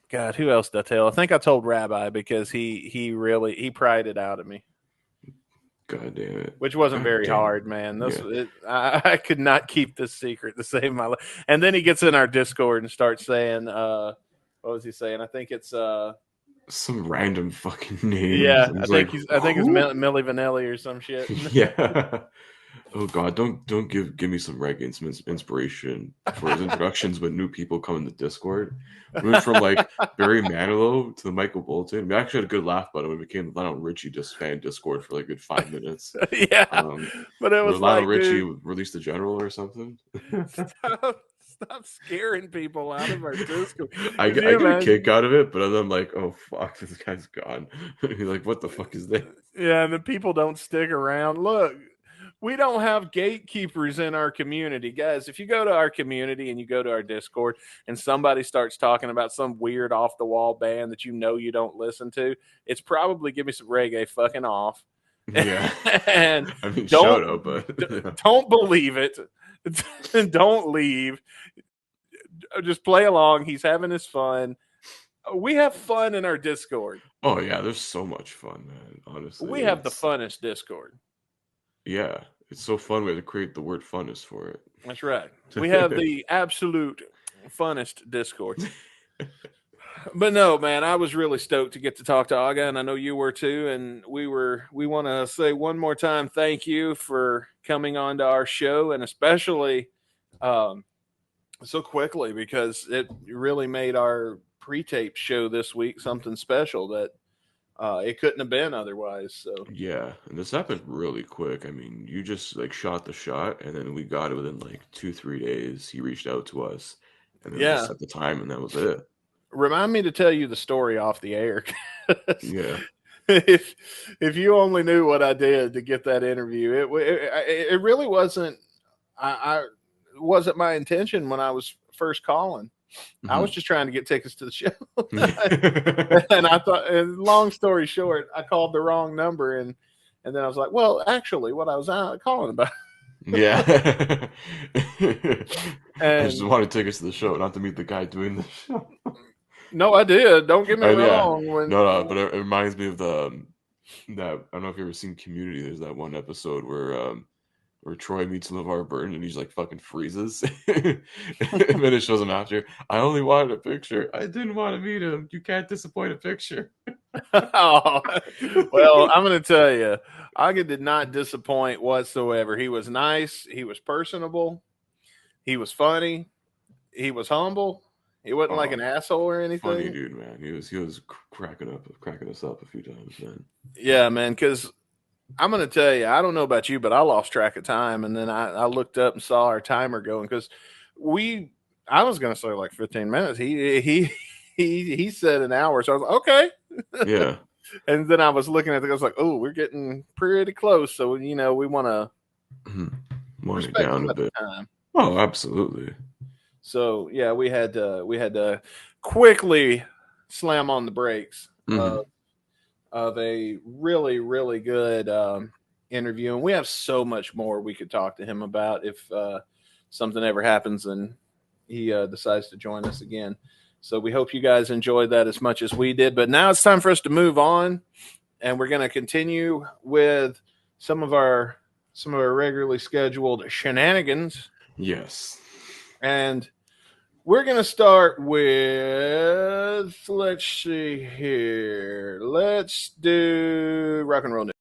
God, who else did I tell? I think I told Rabbi because he pried it out of me. God damn it. Which wasn't very hard, man. I could not keep this secret to save my life. And then he gets in our Discord and starts saying, what was he saying? I think it's some random fucking name. Yeah, I think it's "Who?" Millie Vanilli or some shit. Yeah. Oh God, don't give me some reggae and some inspiration for his introductions when new people come in the Discord. We went from like Barry Manilow to the Michael Bolton. We actually had a good laugh about it when we became the Lionel Richie just fan Discord for like a good 5 minutes. Yeah, Um, but it where was Lionel like, Richie dude, released the General or something. stop scaring people out of our Discord. I, Could I you get a kick imagine? out of it, but then I'm like, oh fuck, this guy's gone. You're like, what the fuck is this? Yeah, and the people don't stick around. Look, we don't have gatekeepers in our community. Guys, if you go to our community and you go to our Discord and somebody starts talking about some weird off the wall band that you don't listen to, it's probably Give Me Some Reggae fucking off. Yeah, And I mean, shout don't out, but yeah. don't believe it. Don't leave. Just play along. He's having his fun. We have fun in our Discord. Oh yeah, there's so much fun, man. Honestly, We have the it's funnest Discord. yeah, it's so fun. We had to create the word funnest for That's right. We have it. the absolute funnest Discord. But no, man, I was really stoked to get to talk to Aga, and I know you were too. And we want to say one more time thank you for coming on to our show, and especially um, so quickly, because it really made our pre-tape show this week something special that it couldn't have been otherwise. So Yeah, and this happened really quick. I mean, you just like shot the shot, and then we got it within like 2 3 days. He reached out to us, and then we just yeah, set the time, and that was it. remind me to tell you the story off the air. 'Cause Yeah. if if you only knew what I did to get that interview, it really wasn't. I it wasn't my intention when I was first calling. I was Mhm. just trying to get tickets to the show, and I thought. And long story short, I called the wrong number, and then I was like, well, actually, what I was calling about, Yeah. I just and wanted tickets to the show, not to meet the guy doing the show. no, I did. Don't get me And yeah, wrong. no, but it reminds me of the that I don't know if you ever seen Community. There's that one episode where Troy meets LeVar Burton and he's like fucking freezes. And then it shows him after. I only wanted a picture. I didn't want to meet him. You can't disappoint a picture. Oh, well, I'm going to tell you, Aga did not disappoint whatsoever. He was nice. He was personable. He was funny. He was humble. He wasn't like Oh, an asshole or funny anything. dude, man. He was cracking us up a few times, man. Yeah, man, because I'm going to tell you, I don't know about you, but I lost track of time. And then I looked up and saw our timer going because I was going to say like 15 minutes. He said an hour. So I was like, okay. Yeah. And then I was looking at it. I was like, oh, we're getting pretty close. So, we want to Wind it respect down a somebody's bit. time. Oh, absolutely. So, yeah, we had to quickly slam on the brakes Hmm. of a really, really good interview. And we have so much more we could talk to him about if something ever happens and he decides to join us again. So we hope you guys enjoyed that as much as we did. But now it's time for us to move on, and we're going to continue with some of our regularly scheduled shenanigans. Yes. And we're going to start with, let's see here. Let's do rock and roll news.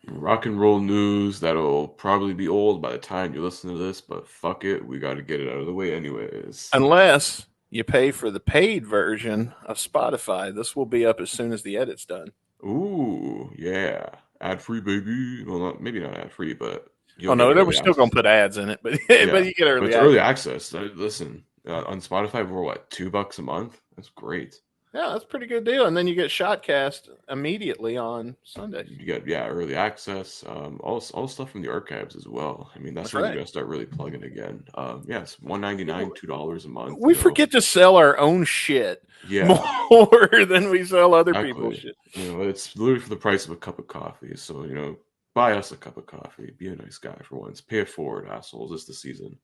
Rock and roll news that'll probably be old by the time you listen to this, but fuck it, we got to get it out of the way anyways. Unless you pay for the paid version of Spotify, this will be up as soon as the edit's done. Ooh, yeah. Ad free, baby. Well, maybe not ad free, but Oh you'll get no, we're early still gonna access. put ads in it, but Yeah. you get But early it's access. early access. Listen, on Spotify, we're what, $2 a month? That's great. Yeah, that's a pretty good deal. And then you get Shotcast immediately on Sundays. You get, yeah, early access, all stuff from the archives as well. I mean, that's That's when right. we're gonna start really plugging again. Yeah, it's $1.99, $2 a month. We forget to sell our own shit Yeah, more than we sell other people's exactly. shit. It's literally for the price of a cup of coffee. So, buy us a cup of coffee. Be a nice guy for once. Pay it forward, assholes. It's the season.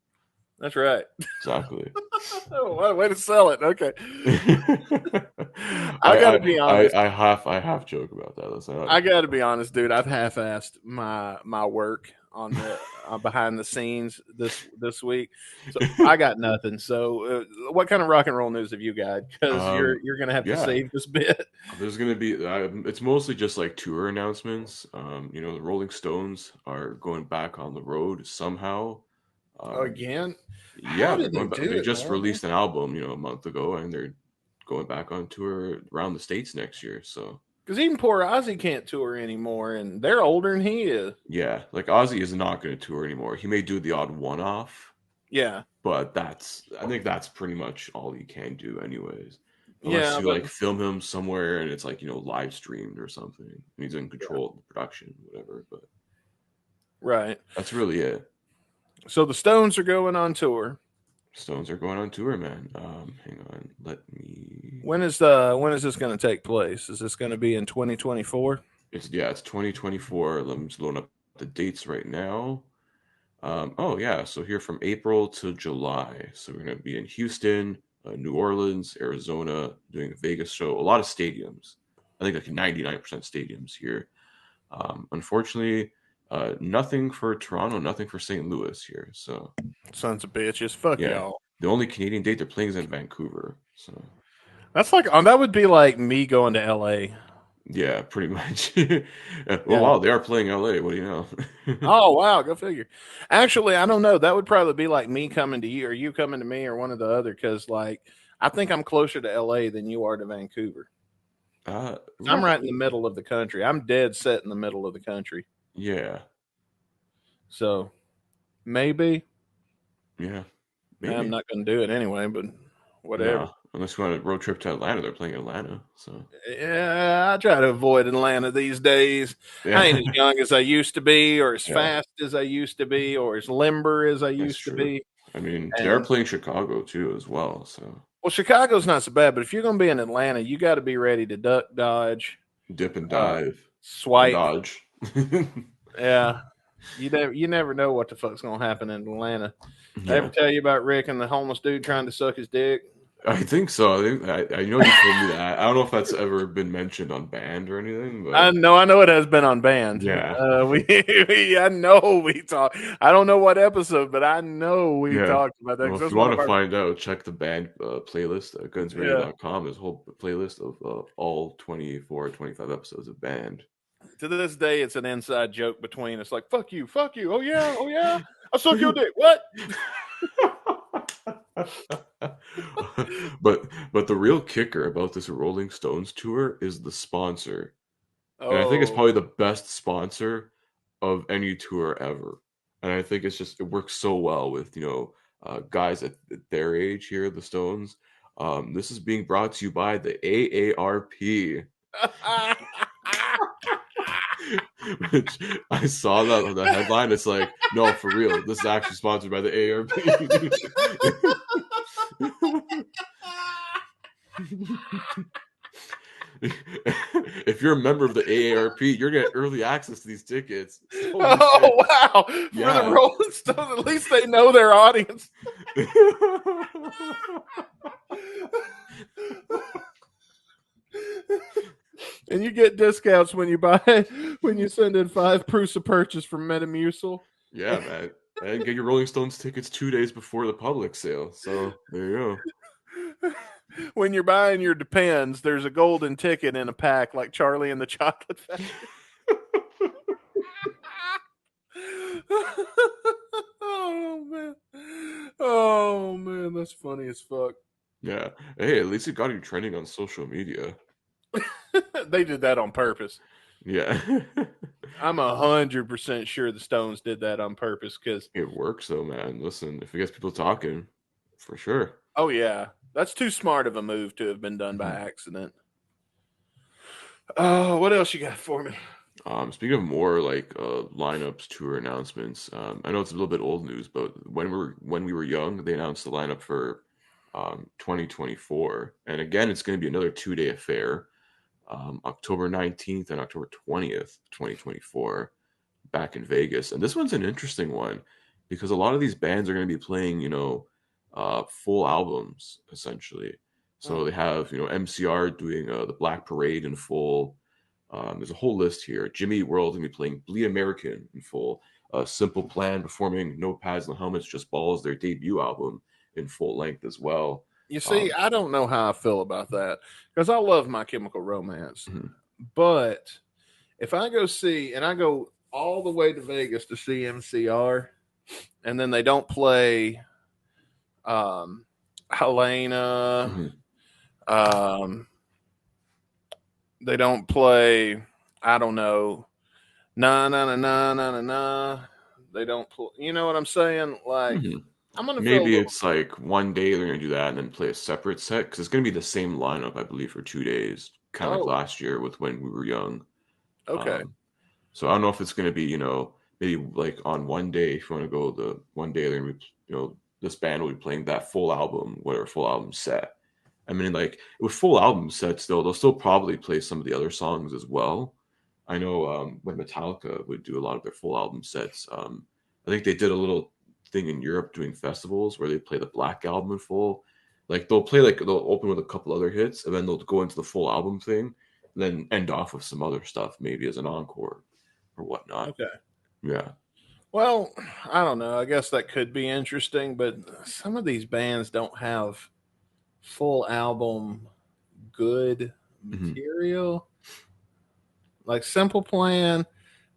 That's right. Exactly. Oh, way to sell it. Okay. I I gotta I be I honest. I half joke about that. Listen, I gotta be honest, dude. I've half-assed my work on the behind the scenes this week. So I got nothing. So what kind of rock and roll news have you got? Because you're gonna have to Yeah, save this bit. there's gonna be. It's mostly just like tour announcements. The Rolling Stones are going back on the road somehow. Um, Again, how yeah, they're did they going back. do They it, just man? released an album, a month ago, and they're going back on tour around the states next year. So Because even poor Ozzy can't tour anymore, and they're older than he is. yeah, like Ozzy is not going to tour anymore. He may do the odd one-off, Yeah, but I think that's pretty much all he can do, anyways. Unless yeah, you but like film him somewhere and it's like live streamed or something, and he's in control of the production, whatever. But right. that's really it. So the Stones are going on tour. Stones are going on tour, man. Hang on, let me. When is this going to take place? Is this going to be in 2024? It's 2024. Let me just load up the dates right now. Oh yeah, so here from April to July. So we're gonna be in Houston, New Orleans, Arizona, doing a Vegas show. A lot of stadiums. I think like 99% stadiums here. Unfortunately, nothing for Toronto, nothing for St. Louis here. So Sons of bitches, fuck yeah, y'all. the only Canadian date they're playing is in Vancouver. So That's like that would be like me going to LA. yeah, pretty much. Well, Yeah. wow, they are playing LA. What do you know? Oh wow, go figure. Actually, I don't know. That would probably be like me coming to you or you coming to me or one or the other. Because like I think I'm closer to LA than you are to Vancouver. I'm right in the Roughly. middle of the country. I'm dead set in the middle of the country. Yeah, So maybe yeah, I'm maybe. not going to do it anyway. But whatever. No, unless you want a road trip to Atlanta, they're playing Atlanta. So Yeah, I try to avoid Atlanta these days. I yeah, ain't as young as I used to be, or as yeah, fast as I used to be, or as limber as I that's used to true. be. I mean, they are And playing Chicago too, as well. So well, Chicago's not so bad, but if you're going to be in Atlanta, you got to be ready to duck, dodge, dip and uh, dive and swipe. dodge. Yeah, you never know what the fuck's going to happen in Atlanta. I ever Yeah, tell you about Rick and the homeless dude trying to suck his dick? I think so. I know you told me that. I don't know if that's ever been mentioned on band or anything, but I know it has been on band. yeah, I know we talked. I don't know what episode, but I know we yeah. talked about that Well, because if that's you one want of to our. find out, check the band playlist at Yeah. gunsradio.com. There's a whole playlist of all 24, 25 episodes of band. To this day, it's an inside joke between us. Like, fuck you. Oh yeah. I suck your dick. What? but the real kicker about this Rolling Stones tour is the sponsor. And I think it's Oh, probably the best sponsor of any tour ever. And I think it works so well with, guys at their age here, the Stones. This is being brought to you by the AARP. Which I saw that the headline. It's like, no, for real. This is actually sponsored by the AARP. If you're a member of the AARP, you're getting early access to these tickets. Holy shit. oh wow! For the Yeah. Rolling Stones, at least they know their audience. And you get discounts when you send in 5 proofs of purchase from Metamucil. Yeah, man. And get your Rolling Stones tickets 2 days before the public sale. So there you go. When you're buying your Depends, there's a golden ticket in a pack like Charlie and the Chocolate Factory. Oh man. Oh man, that's funny as fuck. Yeah. Hey, at least it got you trending on social media. They did that on purpose. Yeah. I'm 100% sure the Stones did that on purpose because, It works though, man. Listen, if it gets people talking, for sure. oh yeah, that's too smart of a move to have been done by Mhm. accident. Oh, what else you got for me? Speaking of more like lineups, tour announcements, I know it's a little bit old news, but when we were young, they announced the lineup for 2024, and again, it's going to be another 2-day affair, October 19th and October 20th, 2024, back in Vegas. And this one's an interesting one because a lot of these bands are going to be playing, full albums essentially. So they have, MCR doing the Black Parade in full. There's a whole list here. Jimmy Eat World going to be playing Bleed American in full. Simple Plan performing No Pads, No Helmets, Just Balls, their debut album in full length as well. You see, I don't know how I feel about that because I love My Chemical Romance. Mhm. But if I go see, and I go all the way to Vegas to see MCR, and then they don't play Helena, Mhm. they don't play, I don't know, na na na na na na na. They don't play, you know what I'm saying? Like, Mhm. I'm going to feel a Maybe little, it's like one day they're gonna do that and then play a separate set because it's gonna be the same lineup, I believe, for 2 days, kind of like oh, last year with When We Were Young. okay. Um, so I don't know if it's gonna be, maybe like on one day, if you want to go the one day, they're gonna be, this band will be playing that full album, whatever full album set. I mean, like with full album sets, though, they'll still probably play some of the other songs as well. I know when Metallica would do a lot of their full album sets. I think they did a little thing in Europe doing festivals where they play the Black Album in full. Like they'll open with a couple other hits and then they'll go into the full album thing, and then end off with some other stuff, maybe as an encore or whatnot. Okay. Yeah. Well, I don't know. I guess that could be interesting, but some of these bands don't have full album good Mhm. material. Like Simple Plan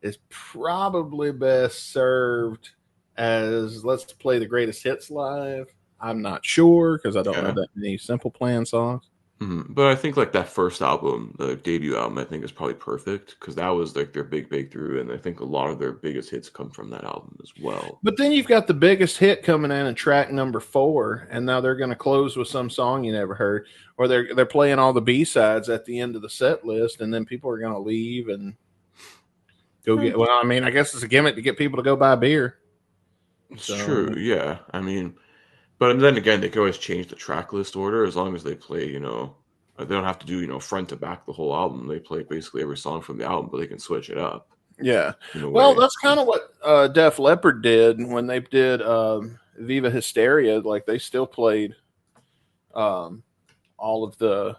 is probably best served as let's play the greatest hits live. I'm not sure because I don't know Yeah. that many Simple Plan songs. But I think like that first album, the debut album, I think is probably perfect because that was like their big breakthrough, and I think a lot of their biggest hits come from that album as well. But then you've got the biggest hit coming in track number 4, and now they're going to close with some song you never heard, or they're playing all the B sides at the end of the set list, and then people are going to leave and go Eh, get. Well, I mean, I guess it's a gimmick to get people to go buy beer. It's So true, yeah. I mean, but then again, they can always change the track list order as long as they play, they don't have to do, front to back the whole album. They play basically every song from the album, but they can switch it up yeah, in a well, way. that's kind of what Def Leppard did when they did Viva Hysteria. Like they still played um, all of the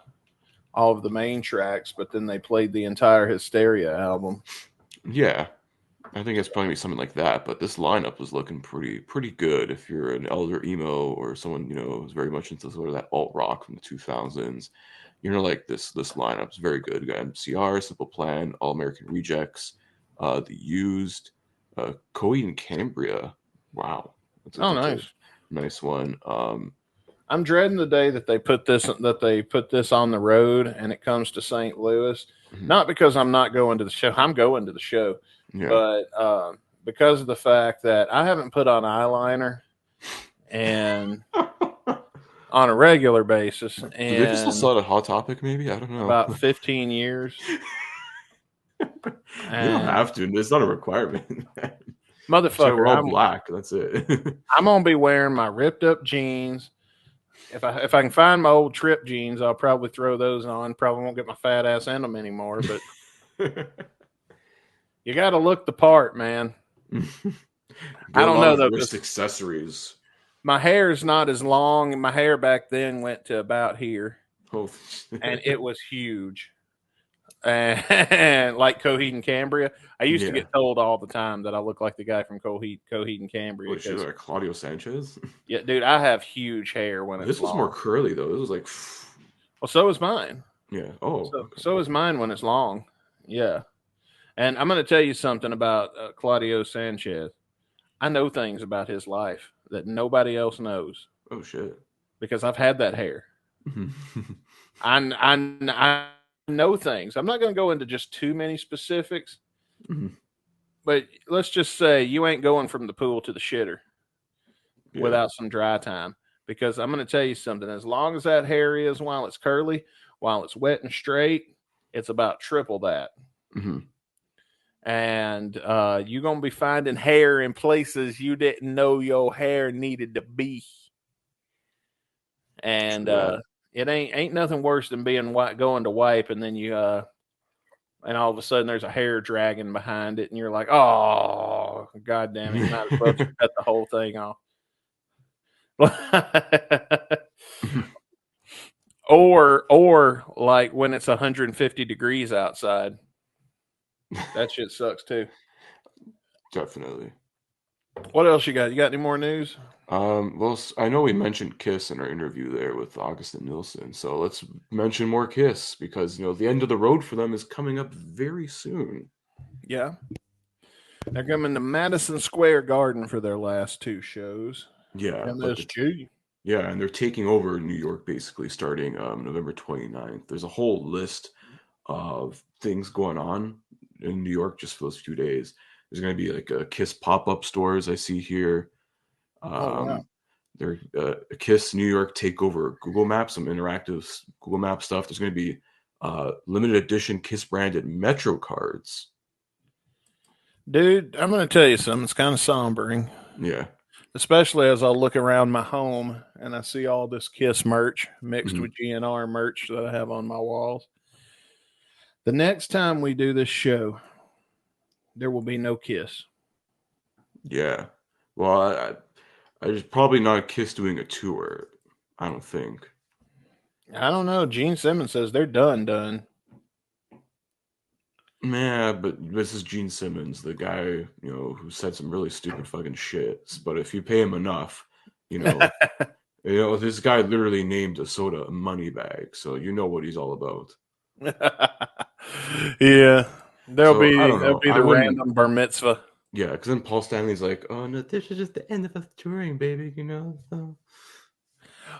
main tracks, but then they played the entire Hysteria album. Yeah, I think it's probably gonna be something like that. But this lineup was looking pretty good if you're an elder emo or someone who's very much into sort of that alt rock from the 2000s. Like this lineup's very good. We got MCR, Simple Plan, All American Rejects, The Used, Coheed and Cambria. Wow, Oh, that's a nice. nice one. I'm dreading the day that they put this on the road and it comes to St. Louis. Mhm. Not because I'm not going to the show. I'm going to the show, Yeah. but because of the fact that I haven't put on eyeliner and on a regular basis Do they just still in sell it at Hot Topic? Maybe I don't know. about 15 years. You don't And have to. It's not a requirement. Just wear motherfucker, all black. That's it. I'm gonna be wearing my ripped up jeans. If I can find my old trip jeans, I'll probably throw those on. Probably won't get my fat ass in them anymore, but you got to look the part, man. Get I a don't lot know of though, wrist because accessories. my hair is not as long. My hair back then went to about here, Oh, and it was huge. And like Coheed and Cambria, I used to yeah. get told all the time that I look like the guy from Coheed and Cambria What should because, like Claudio Sanchez? yeah, dude, I have huge hair when it's This was more long. curly though. This was like, Well, so is mine. yeah. Oh, okay. So is mine when it's long. Yeah. And I'm going to tell you something about Claudio Sanchez. I know things about his life that nobody else knows Oh shit. because I've had that hair. I know things. I'm not going to go into just too many specifics, but let's just say you ain't going from the pool to the shitter Yeah. without some dry time. Because I'm going to tell you something. As long as that hair is while it's curly, while it's wet and straight, it's about triple that. Mhm. And you're gonna be finding hair in places you didn't know your hair needed to be. And it ain't nothing worse than being going to wipe and then you and all of a sudden there's a hair dragging behind it and you're like, oh god damn it, you might as well just cut the whole thing off. or like when it's 150 degrees outside, that shit sucks too. Definitely. What else you got? You got any more news? Well, I know we mentioned Kiss in our interview there with August and Nielsen, so let's mention more Kiss because the end of the road for them is coming up very soon. Yeah. They're coming to Madison Square Garden for their last 2 shows. Yeah, but MSG. yeah, and they're taking over New York basically starting November 29th. There's a whole list of things going on in New York just for those few days. There's going to be like a Kiss pop-up stores I see here. Oh, wow. There, Kiss New York takeover Google Maps, some interactive Google Map stuff. There's going to be limited edition Kiss branded Metro cards. Dude, I'm going to tell you something. It's kind of sombering, Yeah. especially as I look around my home and I see all this Kiss merch mixed Mhm. with GNR merch that I have on my walls. The next time we do this show, there will be no Kiss. Yeah. Well, there's probably not Kiss doing a tour. I don't think. I don't know. Gene Simmons says they're done. Yeah, but this is Gene Simmons, the guy, who said some really stupid fucking shit. But if you pay him enough, you know, this guy literally named a soda a money bag, so you know what he's all about. Yeah. There'll So I be don't there'll know. be I the wouldn't. random bar mitzvah. Yeah, because then Paul Stanley's like, "Oh no, this is just the end of us touring, baby." So.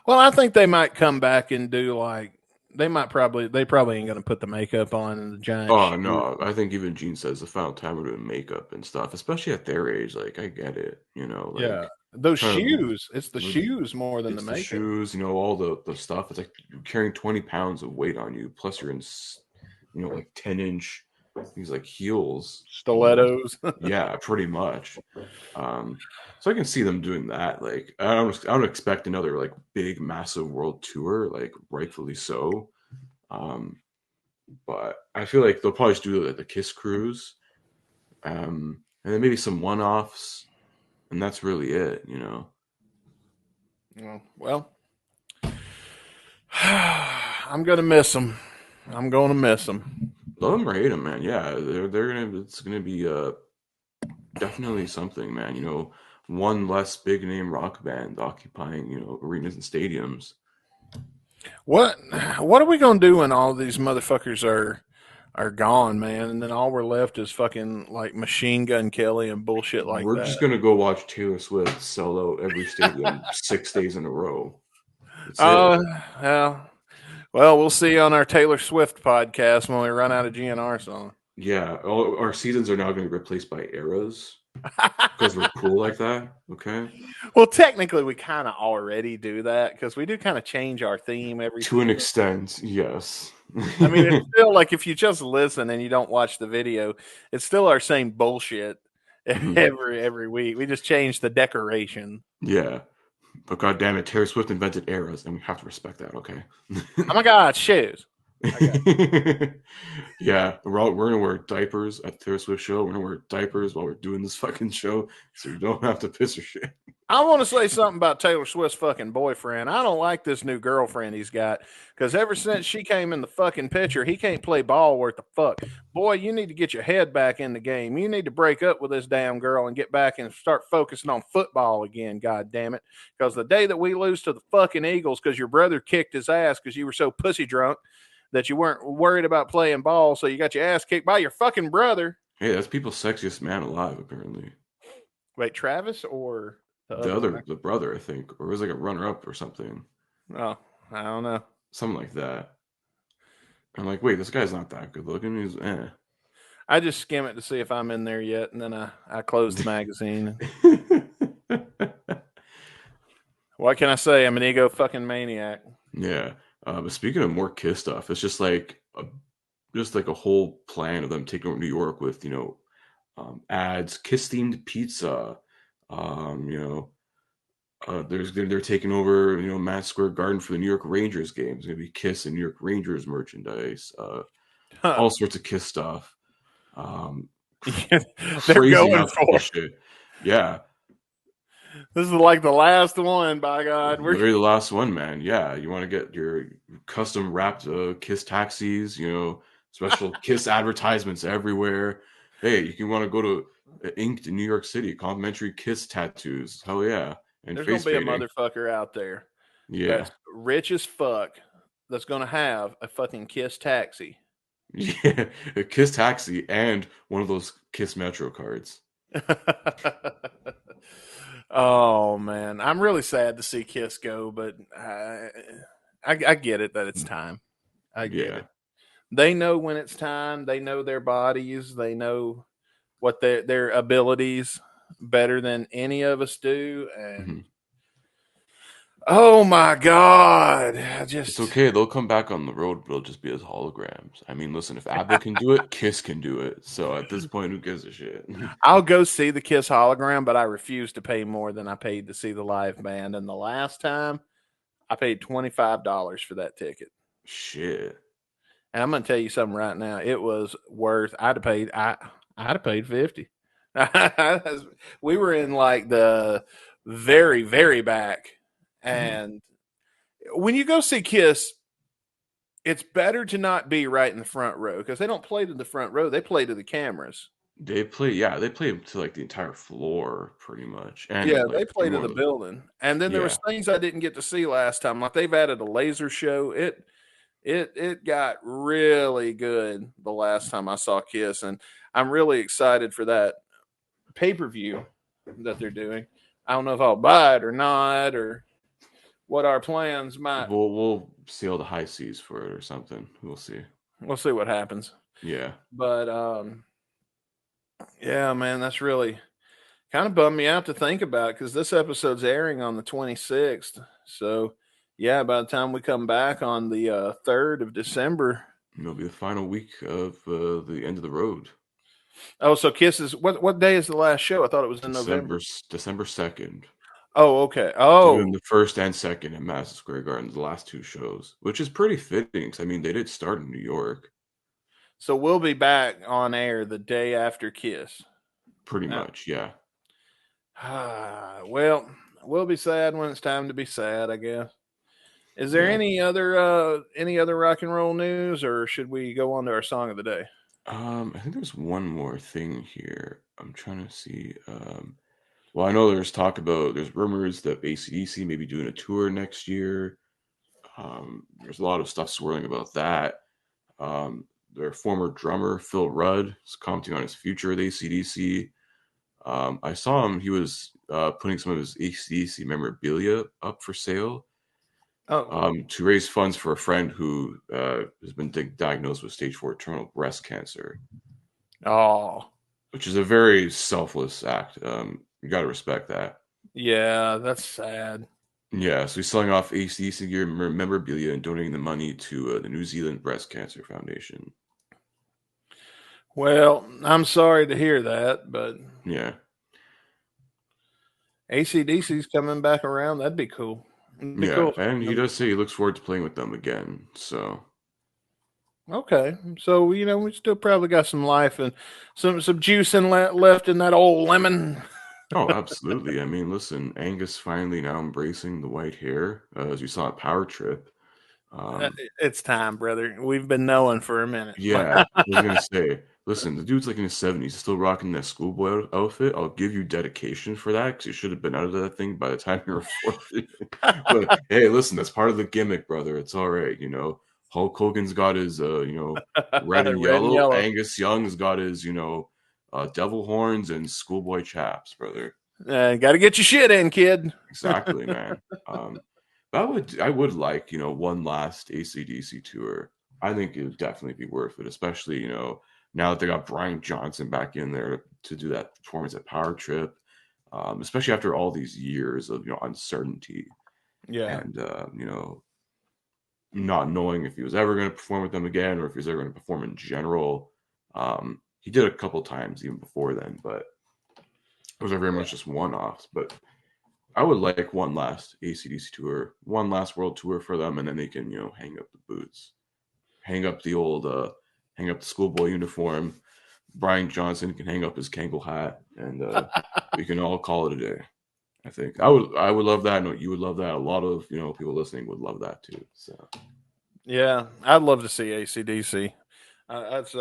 Well, I think they might come back and do like they probably ain't gonna put the makeup on and the giant Oh shoes. no, I think even Gene says the final time we're doing makeup and stuff, especially at their age. Like I get it, Yeah. like Those trying to shoes. It's the look. shoes more than the It's the makeup. shoes, all the stuff. It's like you're carrying 20 pounds of weight on you, plus you're in, like 10-inch these like heels. Stilettos. Yeah, pretty much. So I can see them doing that. Like I don't expect another like big, massive world tour, like rightfully so. Um, but I feel like they'll probably just do like the Kiss cruise, and then maybe some one-offs, and that's really it. Well, I'm gonna miss them. I'm gonna miss them. Love them or hate them, man. Yeah, they're gonna. It's gonna be definitely something, man. One less big name rock band occupying arenas and stadiums. What are we gonna do when all these motherfuckers are gone, man? And then all we're left is fucking like Machine Gun Kelly and bullshit like We're that. just gonna go watch Taylor Swift sell out every stadium 6 days in a row. That's it. Yeah. Well, we'll see on our Taylor Swift podcast when we run out of GNR song. Yeah, all our seasons are now going to be replaced by eras because we're cool like that. Okay, Well, technically, we kind of already do that because we do kind of change our theme every to an season. extent, yes. I mean, it's still like if you just listen and you don't watch the video, it's still our same bullshit every week. We just change the decoration. Yeah, but god damn it, Taylor Swift invented eras, and we have to respect that. Okay. Oh my God, shoes. Yeah, we're gonna wear diapers at the Taylor Swift show. We're gonna wear diapers while we're doing this fucking show, so you don't have to piss or shit. I want to say something about Taylor Swift's fucking boyfriend. I don't like this new girlfriend he's got because ever since she came in the fucking picture, he can't play ball worth the fuck. Boy, you need to get your head back in the game. You need to break up with this damn girl and get back and start focusing on football again, god damn it. Because the day that we lose to the fucking Eagles because your brother kicked his ass because you were so pussy drunk that you weren't worried about playing ball, so you got your ass kicked by your fucking brother. Hey, that's people's sexiest man alive, apparently. Wait, Travis or The brother, I think, or it was like a runner-up or something, Oh, I don't know. something like that. I'm like, wait, this guy's not that good looking. He's I just skim it to see if I'm in there yet, and then I close the magazine. What can I say? I'm an ego fucking maniac. Yeah. But speaking of more Kiss stuff, it's just like a whole plan of them taking over New York with ads, Kiss themed pizza. They're taking over Madison Square Garden for the New York Rangers game. There's gonna be Kiss and New York Rangers merchandise. All sorts of Kiss stuff. They're Crazy going amount of for Kiss shit. Yeah. this is like the last one. By God, Literally the last one, man. Yeah, you want to get your custom wrapped Kiss taxis, special Kiss advertisements everywhere. Hey, you can want to go to Inked in New York City, complimentary Kiss tattoos. Hell yeah. And There's gonna face be a painting. motherfucker out there Yeah. that's rich as fuck that's gonna have a fucking Kiss taxi. Yeah. A Kiss taxi and one of those Kiss Metro cards. Oh man, I'm really sad to see Kiss go, but I get it that it's time. I get Yeah. it. They know when it's time. They know their bodies. They know what their abilities better than any of us do. And Mhm. oh my god, I It's just okay. They'll come back on the road, but it'll just be as holograms. I mean, listen, if ABBA can do it, Kiss can do it. So at this point, who gives a shit? I'll go see the Kiss hologram, but I refuse to pay more than I paid to see the live band. And the last time I paid $25 for that ticket. Shit. And I'm going to tell you something right now. It was worth. I'd have paid 50. We were in like the very very back, Mhm. and when you go see Kiss, it's better to not be right in the front row because they don't play to the front row. They play to the cameras. They play to like the entire floor pretty much. Yeah, And they like play to more the of the, building. And then there yeah. was things I didn't get to see last time. Like they've added a laser show. It got really good the last time I saw Kiss, and I'm really excited for that pay-per-view that they're doing. I don't know if I'll buy it or not, or what our plans might. We'll sail the high seas for it or something. We'll see. We'll see what happens. Yeah. But yeah, man, that's really kind of bummed me out to think about because this episode's airing on the 26th. So yeah, by the time we come back on the 3rd of December. It'll be the final week of the end of the road. Oh, so Kiss is what day is the last show? I thought it was in November. December 2nd. Oh, okay. Doing Oh, the first and second at Madison Square Garden, the last two shows, which is pretty fitting. 'Cause, I mean, they did start in New York, so we'll be back on air the day after Kiss. pretty Uh, much. Yeah. well, we'll be sad when it's time to be sad, I guess. Is there Yeah. any other rock and roll news, or should we go on to our song of the day? I think there's one more thing here. I'm trying to see. Well, I know there's rumors that AC/DC may be doing a tour next year. There's a lot of stuff swirling about that. Their former drummer, Phil Rudd, is commenting on his future with AC/DC. I saw him, he was putting some of his AC/DC memorabilia up for sale Oh, to raise funds for a friend who has been diagnosed with stage 4 terminal breast cancer, oh, which is a very selfless act. You got to respect that. yeah, that's sad. Yeah, so he's selling off AC/DC gear memorabilia and donating the money to the New Zealand Breast Cancer Foundation. Well, I'm sorry to hear that, but Yeah, ACDC's coming back around. That'd be cool. It'd be yeah, cool. and he does say he looks forward to playing with them again. So, Okay, so we still probably got some life and some juice left in that old lemon. oh, absolutely. I mean, listen, Angus finally now embracing the white hair, as you saw at Power Trip. Um, It's time, brother. We've been knowing for a minute. yeah, I was gonna say, listen, the dude's like in his 70s, still rocking that schoolboy outfit. I'll give you dedication for that because you should have been out of that thing by the time you were 40. But hey, listen, that's part of the gimmick, brother. It's all right, you know. Hulk Hogan's got his, red and Red and yellow. yellow. Angus Young's got his, devil horns and schoolboy chaps, brother. Got to get your shit in, kid. Exactly, man. I would like, one last AC/DC tour. I think it would definitely be worth it, especially, now that they got Brian Johnson back in there to do that performance at Power Trip, especially after all these years of, uncertainty Yeah. and, not knowing if he was ever going to perform with them again or if he was ever going to perform in general. He did a couple times even before then, but those are very much just one-offs. But I would like one last AC/DC tour, one last world tour for them, and then they can, hang up the boots, hang up the old, hang up the schoolboy uniform. Brian Johnson can hang up his Kangol hat, and we can all call it a day. I think I would love that. I know you would love that. A lot of people listening would love that too. So Yeah, I'd love to see ACDC. That's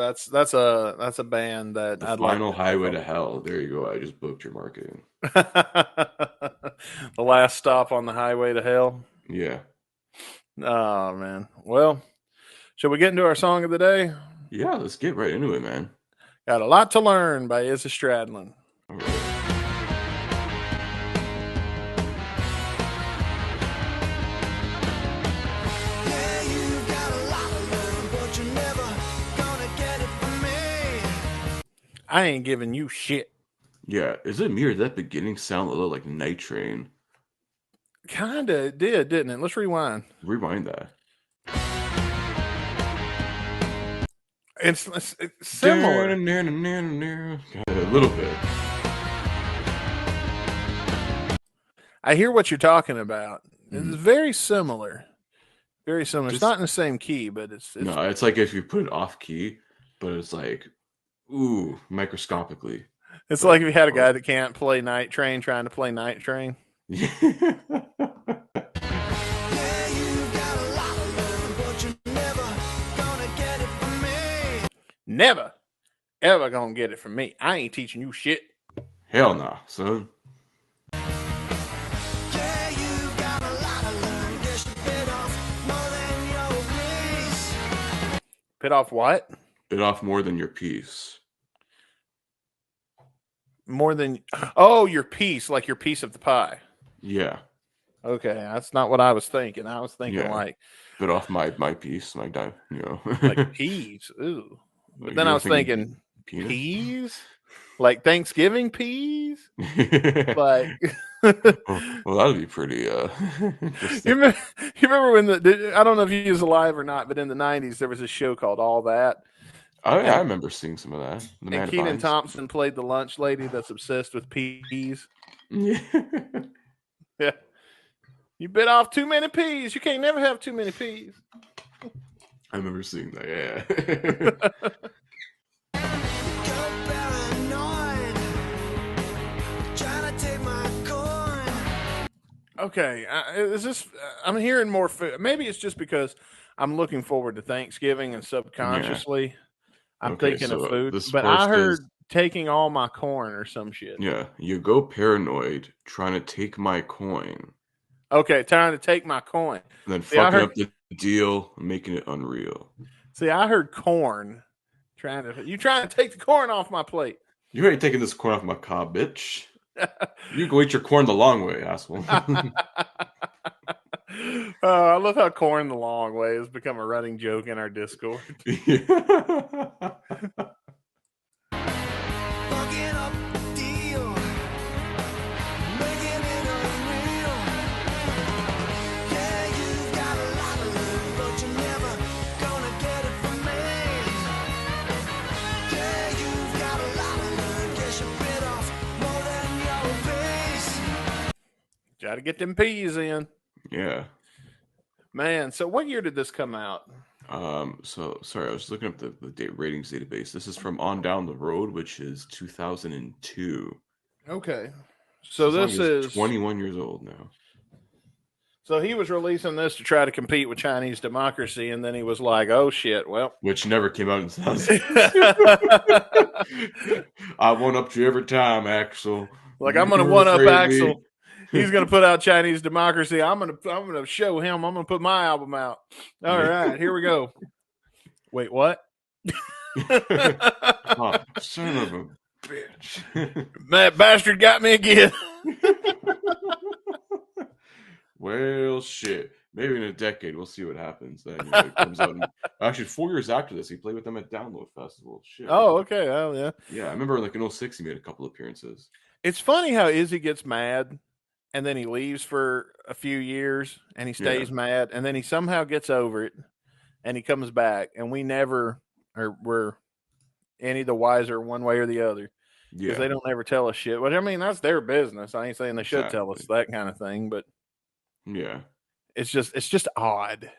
a band that The I'd like Final to Highway have to Hell. There you go. I just booked your marketing. The last stop on the highway to hell. Yeah. Oh man. Well, shall we get into our song of the day? Yeah, let's get right into it, man. Got a lot to learn by Izzy Stradlin. All right. Yeah, you've got a lot to learn, but you're never gonna get it from me. I ain't giving you shit. Yeah, is it me or did that beginning sound a little like Night Train? Kinda did, didn't it? Let's rewind. Rewind that. It's similar. A little bit. I hear what you're talking about. It's very similar. Very similar. It's not in the same key, but it's no, it's like if you put it off key, but it's like, ooh, microscopically. It's like if you had a guy that can't play Night Train trying to play Night Train. Yeah, you've got a lot to learn, but you're never gonna get it from me. Never, ever gonna get it from me. I ain't teaching you shit. Hell nah, son. Yeah, you've got a lot to learn. Guess you bit off more than your piece. Bit off what? Bit off more than your piece. More than your piece, like your piece of the pie. Yeah. Okay, that's not what I was thinking. I was thinking like bit off my piece, my dime, like peas. Ooh. But Like, then I was thinking penis? peas? Like Thanksgiving peas? Like well, that'd be pretty you remember when I don't know if you was alive or not, but in the 90s there was a show called All That. I remember seeing some of that. And Kenan Thompson played the lunch lady that's obsessed with peas. Yeah. Yeah. You bit off too many peas. You can't never have too many peas. I remember seeing that, yeah. You're paranoid, trying to take my coin. Okay, is this? I'm hearing more. Maybe it's just because I'm looking forward to Thanksgiving and subconsciously I'm thinking of food. But I heard taking all my corn or some shit. Yeah, you go paranoid trying to take my coin. Okay, trying to take my coin. And then fucking up the deal, making it unreal. See, I heard corn. You trying to take the corn off my plate. You ain't taking this corn off my cob, bitch. You go eat your corn the long way, asshole. I love how corn the long way has become a running joke in our Discord. Fucking up the deal, making it unreal. Yeah, you've got a lot to learn, but you're never gonna get it from me. Yeah, you've got a lot to learn, guess you bit off more than your piece. Got to get them peas in. Yeah. Man, so what year did this come out? So sorry, I was looking up the ratings database. This is from On Down the Road, which is 2002. Okay. So this is 21 years old now. So he was releasing this to try to compete with Chinese Democracy, and then he was like, "Oh shit!" Well, which never came out in 2000. I one up you every time, Axel. Like I'm gonna one up Axel. He's gonna put out Chinese Democracy. I'm gonna show him. I'm gonna put my album out. All right, here we go. Wait, what? Oh, son of a bitch! That bastard got me again. Well, shit. Maybe in a decade we'll see what happens. Then it comes out. Actually, 4 years after this, he played with them at Download Festival. Shit. Oh, okay. Oh, yeah. Yeah, I remember like in 06 he made a couple appearances. It's funny how Izzy gets mad and then he leaves for a few years and he stays mad and then he somehow gets over it and he comes back and we never were any the wiser one way or the other. Because they don't ever tell us shit. But I mean, that's their business. I ain't saying they should tell us that kind of thing, but yeah, it's just odd.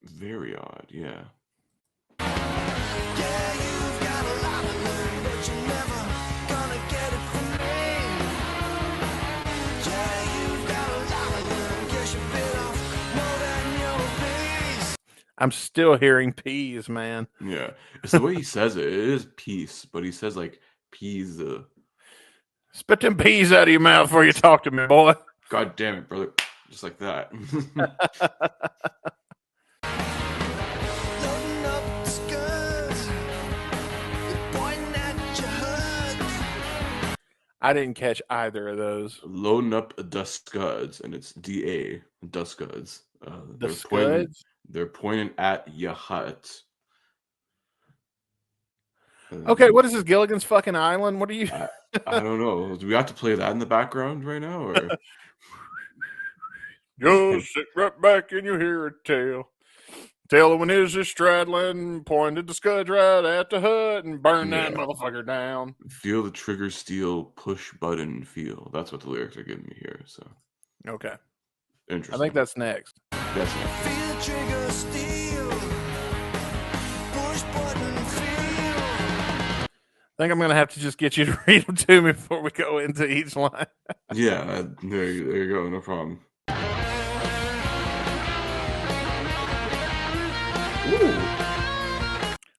Very odd, yeah. Yeah, you've got a lot to learn, but you're never gonna get it from me. Yeah, you've got a lot to learn, guess you bit off more than your piece. I'm still hearing peas, man. Yeah, it's the way he says it. It is peace, but he says like peas. Spit them peas out of your mouth before you talk to me, boy. God damn it, brother! Just like that. Loading up the scars, pointing at your hoods. I didn't catch either of those. Loading up the scuds, and it's DA the scuds. The scuds? They're pointing at your hut. Okay, what is this, Gilligan's fucking Island? What are you? I don't know. Do we have to play that in the background right now, or? Just sit right back and you hear a tale. Tell when Izzy Stradlin pointed the scuds right at the hut and burned that motherfucker down. Feel the trigger steel, push button, feel. That's what the lyrics are giving me here. So, okay, interesting. I think that's next. That's next. Feel the trigger steel, push button, feel. I think I'm gonna have to just get you to read them to me before we go into each line. Yeah, there you go. No problem. Ooh.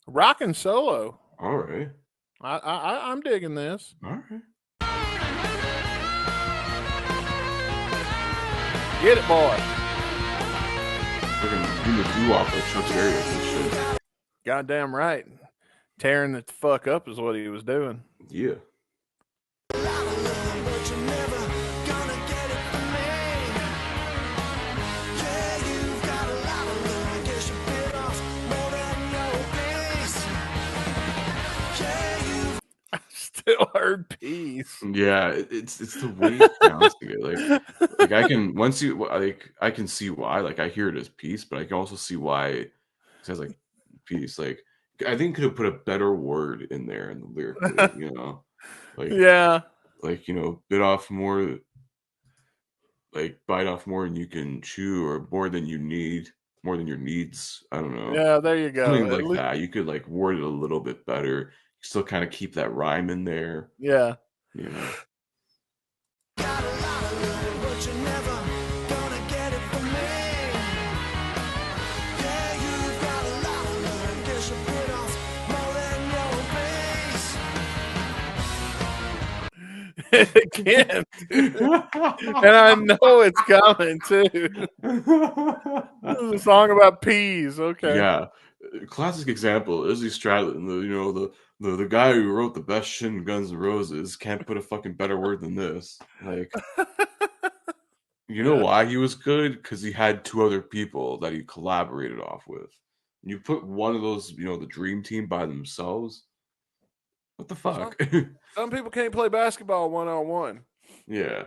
Rockin' solo. All right. I'm digging this. All right. Get it, boy. We're gonna do the doo-wop like Chuck Berry and shit. Goddamn right. Tearing the fuck up is what he was doing. Yeah. But you're never gonna get it from me. Yeah, you've got a lot of love. Guess you bit off more than your piece. Yeah, you've I still heard peas. Yeah, it's the way he's pronouncing it. Like I can I can see why. Like I hear it as peace, but I can also see why it says like peace. Like I think could have put a better word in there in the lyric. You know, like Yeah. like bit off more, like bite off more than you can chew, or more than you need, more than your needs. I don't know. Yeah, there you go. Something At like least- that. You could like word it a little bit better. Still kind of keep that rhyme in there. Yeah. You know. got a lot of love, but you're never gonna get it from me. Yeah, you've got a lot of love. Guess you bit off more than your piece. Again. And I know it's coming too. This is a song about peas. Okay. Yeah, classic example. Izzy Stradlin, the guy who wrote the best shit in Guns N' Roses, can't put a fucking better word than this. Like, you know why he was good? Because he had two other people that he collaborated off with. You put one of those, the dream team by themselves. What the fuck? Some people can't play basketball 1-on-1. Yeah,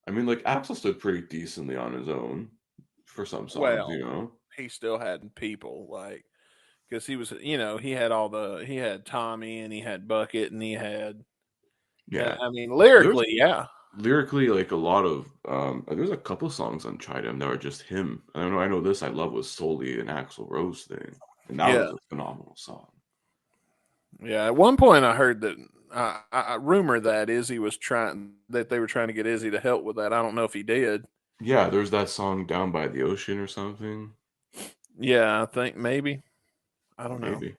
I mean, like Axl stood pretty decently on his own for some songs. Well, he still had people, like, because he was, he had Tommy and he had Bucket and he had, Yeah, I mean, lyrically, yeah. Lyrically, like a lot of there's a couple songs on Chide Him that are just him. I don't know. I know This I Love was solely an Axl Rose thing, and that was a phenomenal song. Yeah, at one point I heard that I rumor that Izzy was they were trying to get Izzy to help with that. I don't know if he did. Yeah, there's that song Down by the Ocean or something. Yeah, I think maybe. I don't know. Maybe.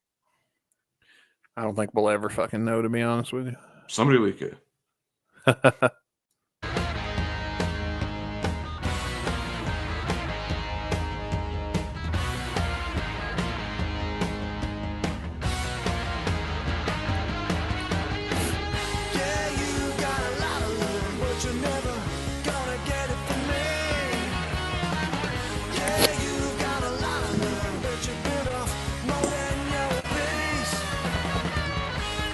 I don't think we'll ever fucking know, to be honest with you. Somebody leak it. Yeah, you've got a lot of love, but you're never gonna get it from me. Yeah, you've got a lot of love, but you bit off more than your piece.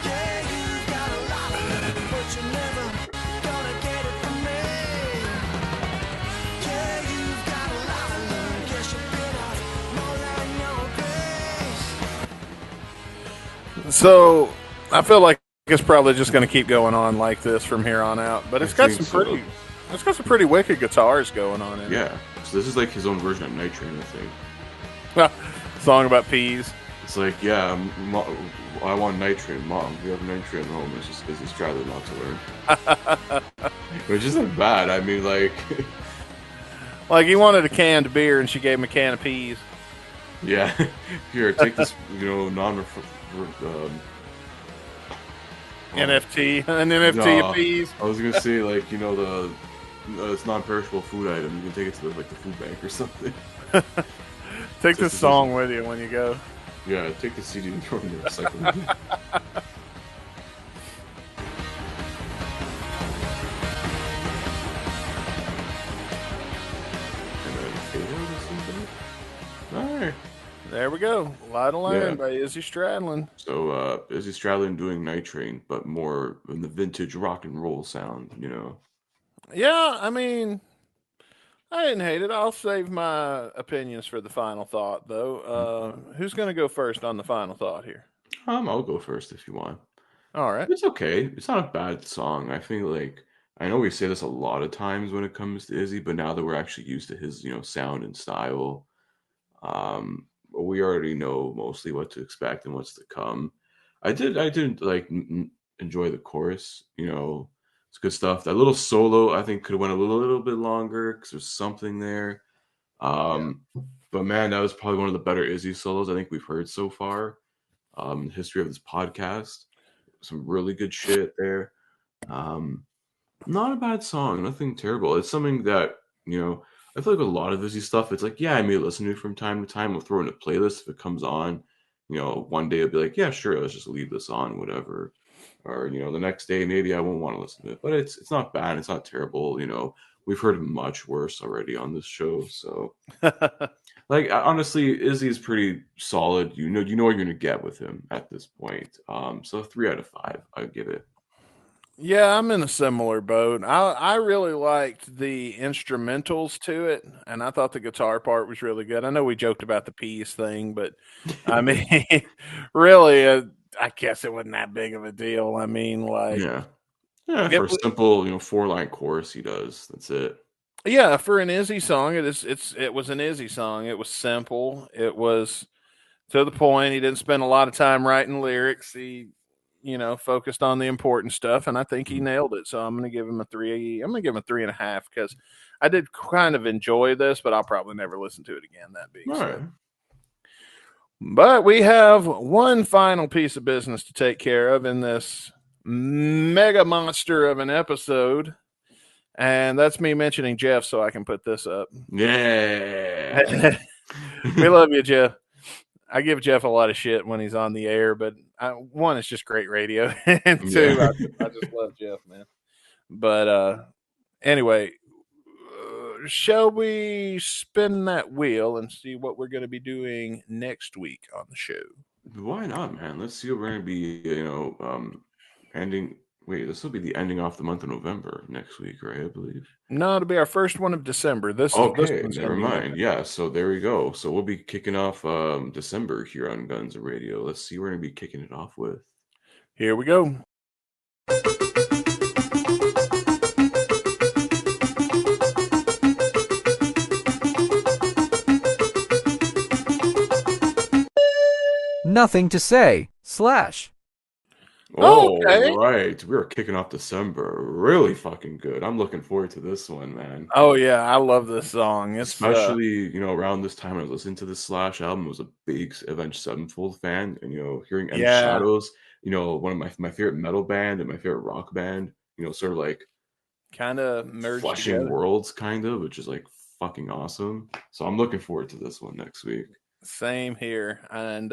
Yeah, you've got a lot of love, but you're never gonna get it from me. Yeah, you've got a lot of love, guess you bit off more than your piece. So I feel like it's probably just going to keep going on like this from here on out. But it's got some pretty wicked guitars going on in it. Yeah. So this is like his own version of Night Train, I think. Song about peas. It's like, yeah, I want Night Train, Mom. We have Night Train at home. It's just Izzy Stradlin not to learn. Which isn't bad. I mean, like... Like he wanted a canned beer and she gave him a can of peas. Yeah. Here, take this, non NFT, an NFT no, apiece. I was gonna say like the it's non-perishable food item. You can take it to the food bank or something. Take Just this as easy. song with you when you go. Yeah, take the CD and throw it in the recycling bin. And then fade out or something. All right. There we go. Light of Yeah. Land by Izzy Stradlin. So Izzy Stradlin doing Night Train, but more in the vintage rock and roll sound. Yeah, I mean, I didn't hate it. I'll save my opinions for the final thought, though. Who's going to go first on the final thought here? I'll go first if you want. All right. It's okay. It's not a bad song. I think like I know we say this a lot of times when it comes to Izzy, but now that we're actually used to his, sound and style, we already know mostly what to expect and what's to come. I did like enjoy the chorus. It's good stuff. That little solo I think could have went a little bit longer because there's something there. Yeah. Um, but man, that was probably one of the better Izzy solos I think we've heard so far. In the history of this podcast. Some really good shit there. Um, Not a bad song, nothing terrible. It's something that, I feel like a lot of Izzy stuff, it's like, yeah, I may listen to it from time to time. We'll throw in a playlist if it comes on. One day I'll be like, yeah, sure, let's just leave this on, whatever. Or, the next day maybe I won't want to listen to it. But it's not bad, it's not terrible. We've heard much worse already on this show. So like honestly, Izzy is pretty solid. You know what you're gonna get with him at this point. So 3 out of 5, I'd give it. Yeah, I'm in a similar boat. I really liked the instrumentals to it, and I thought the guitar part was really good. I know we joked about the peas thing, but I mean, really, I guess it wasn't that big of a deal. I mean, like Yeah. Yeah, it for a was, simple, 4-line chorus he does. That's it. yeah, for an Izzy song, it was an Izzy song. It was simple. It was to the point. He didn't spend a lot of time writing lyrics. He focused on the important stuff, and I think he Mhm. nailed it. So I'm going to give him a 3. I'm going to give him a 3.5 because I did kind of enjoy this, but I'll probably never listen to it again. That being All said, right. but we have one final piece of business to take care of in this mega monster of an episode, and that's me mentioning Jeff, so I can put this up. Yeah. We love you, Jeff. I give Jeff a lot of shit when he's on the air, but one, it's just great radio, and two, Yeah. I just love Jeff, man. But anyway, shall we spin that wheel and see what we're going to be doing next week on the show? Why not, man? Let's see what we're gonna be, ending. Wait, this will be the ending off the month of November next week, right? I believe. No, it'll be our first one of December. This Okay, one's never ending mind. November. Yeah, so there we go. So we'll be kicking off December here on Guns and Radio. Let's see what we're gonna be kicking it off with. Here we go. Nothing to say. Slash. Oh, Okay. right. We are kicking off December. Really fucking good. I'm looking forward to this one, man. Oh yeah, I love this song. It's Especially, around this time I was listening to the Slash album, I was a big Avenged Sevenfold fan, and hearing End yeah, Shadows, one of my favorite metal band and my favorite rock band, sort of like kind of merged fleshing together. worlds kind of, which is like fucking awesome. So I'm looking forward to this one next week. Same here. And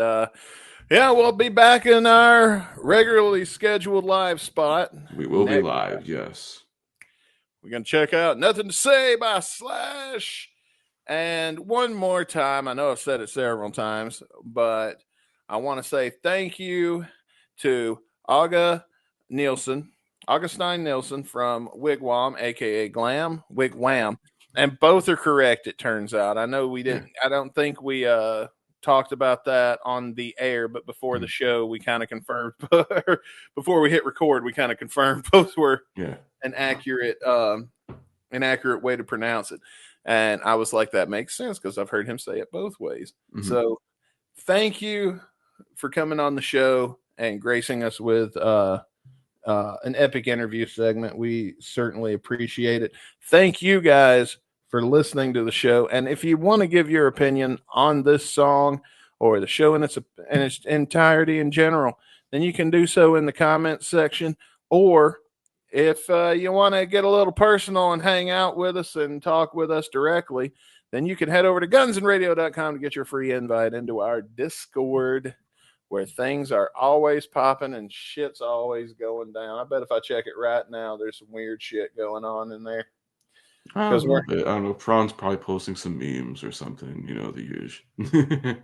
yeah, we'll be back in our regularly scheduled live spot. We will be live, yes. We're going to check out Nothing to Say by Slash. And one more time, I know I've said it several times, but I want to say thank you to Nielsen, Augustine Nielsen from WigWam, aka Glam, WigWam. And both are correct, it turns out. I know we Yeah. didn't, I don't think we talked about that on the air, but before the show, we kind of confirmed, before we hit record, we kind of confirmed both were Yeah. an accurate way to pronounce it. And I was like, that makes sense because I've heard him say it both ways. Mhm. So thank you for coming on the show and gracing us with an epic interview segment. We certainly appreciate it. Thank you guys for listening to the show. And if you want to give your opinion on this song or the show in its entirety in general, then you can do so in the comments section. Or if you want to get a little personal and hang out with us and talk with us directly, then you can head over to gunsandradio.com to get your free invite into our Discord, where things are always popping and shit's always going down. I bet if I check it right now, there's some weird shit going on in there. A little bit. I don't know. Prawn's probably posting some memes or something. You know, the usual.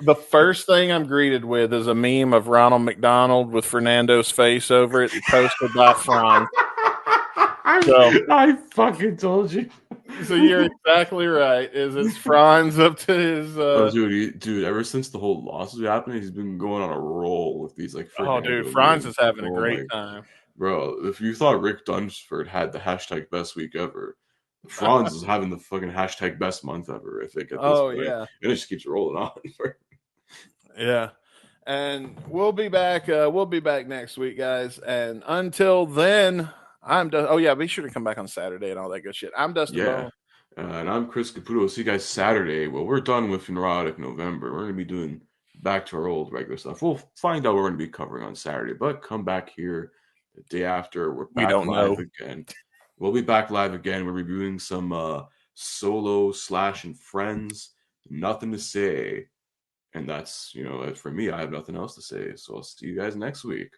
The first thing I'm greeted with is a meme of Ronald McDonald with Fernando's face over it, posted by Franz. I fucking told you. So you're exactly right. It's Franz up to his. Dude, ever since the whole lawsuit happened, he's been going on a roll with these like. Dude, Franz is having a great time, bro. If you thought Rick Dunsford had the hashtag best week ever, Franz is having the fucking hashtag best month ever. I think at this point, yeah, and it just keeps rolling on. Yeah. And we'll be back. We'll be back next week, guys. And until then, be sure to come back on Saturday and all that good shit. I'm Dustin Bone. And I'm Chris Caputo. We'll see you guys Saturday. Well, we're done with Neurotic November. We're going to be doing back to our old regular stuff. We'll find out what we're going to be covering on Saturday, but come back here the day after. We're back live again. We'll be back live again. We're reviewing some Solo / and Friends. Nothing to say. And that's, for me, I have nothing else to say. So I'll see you guys next week.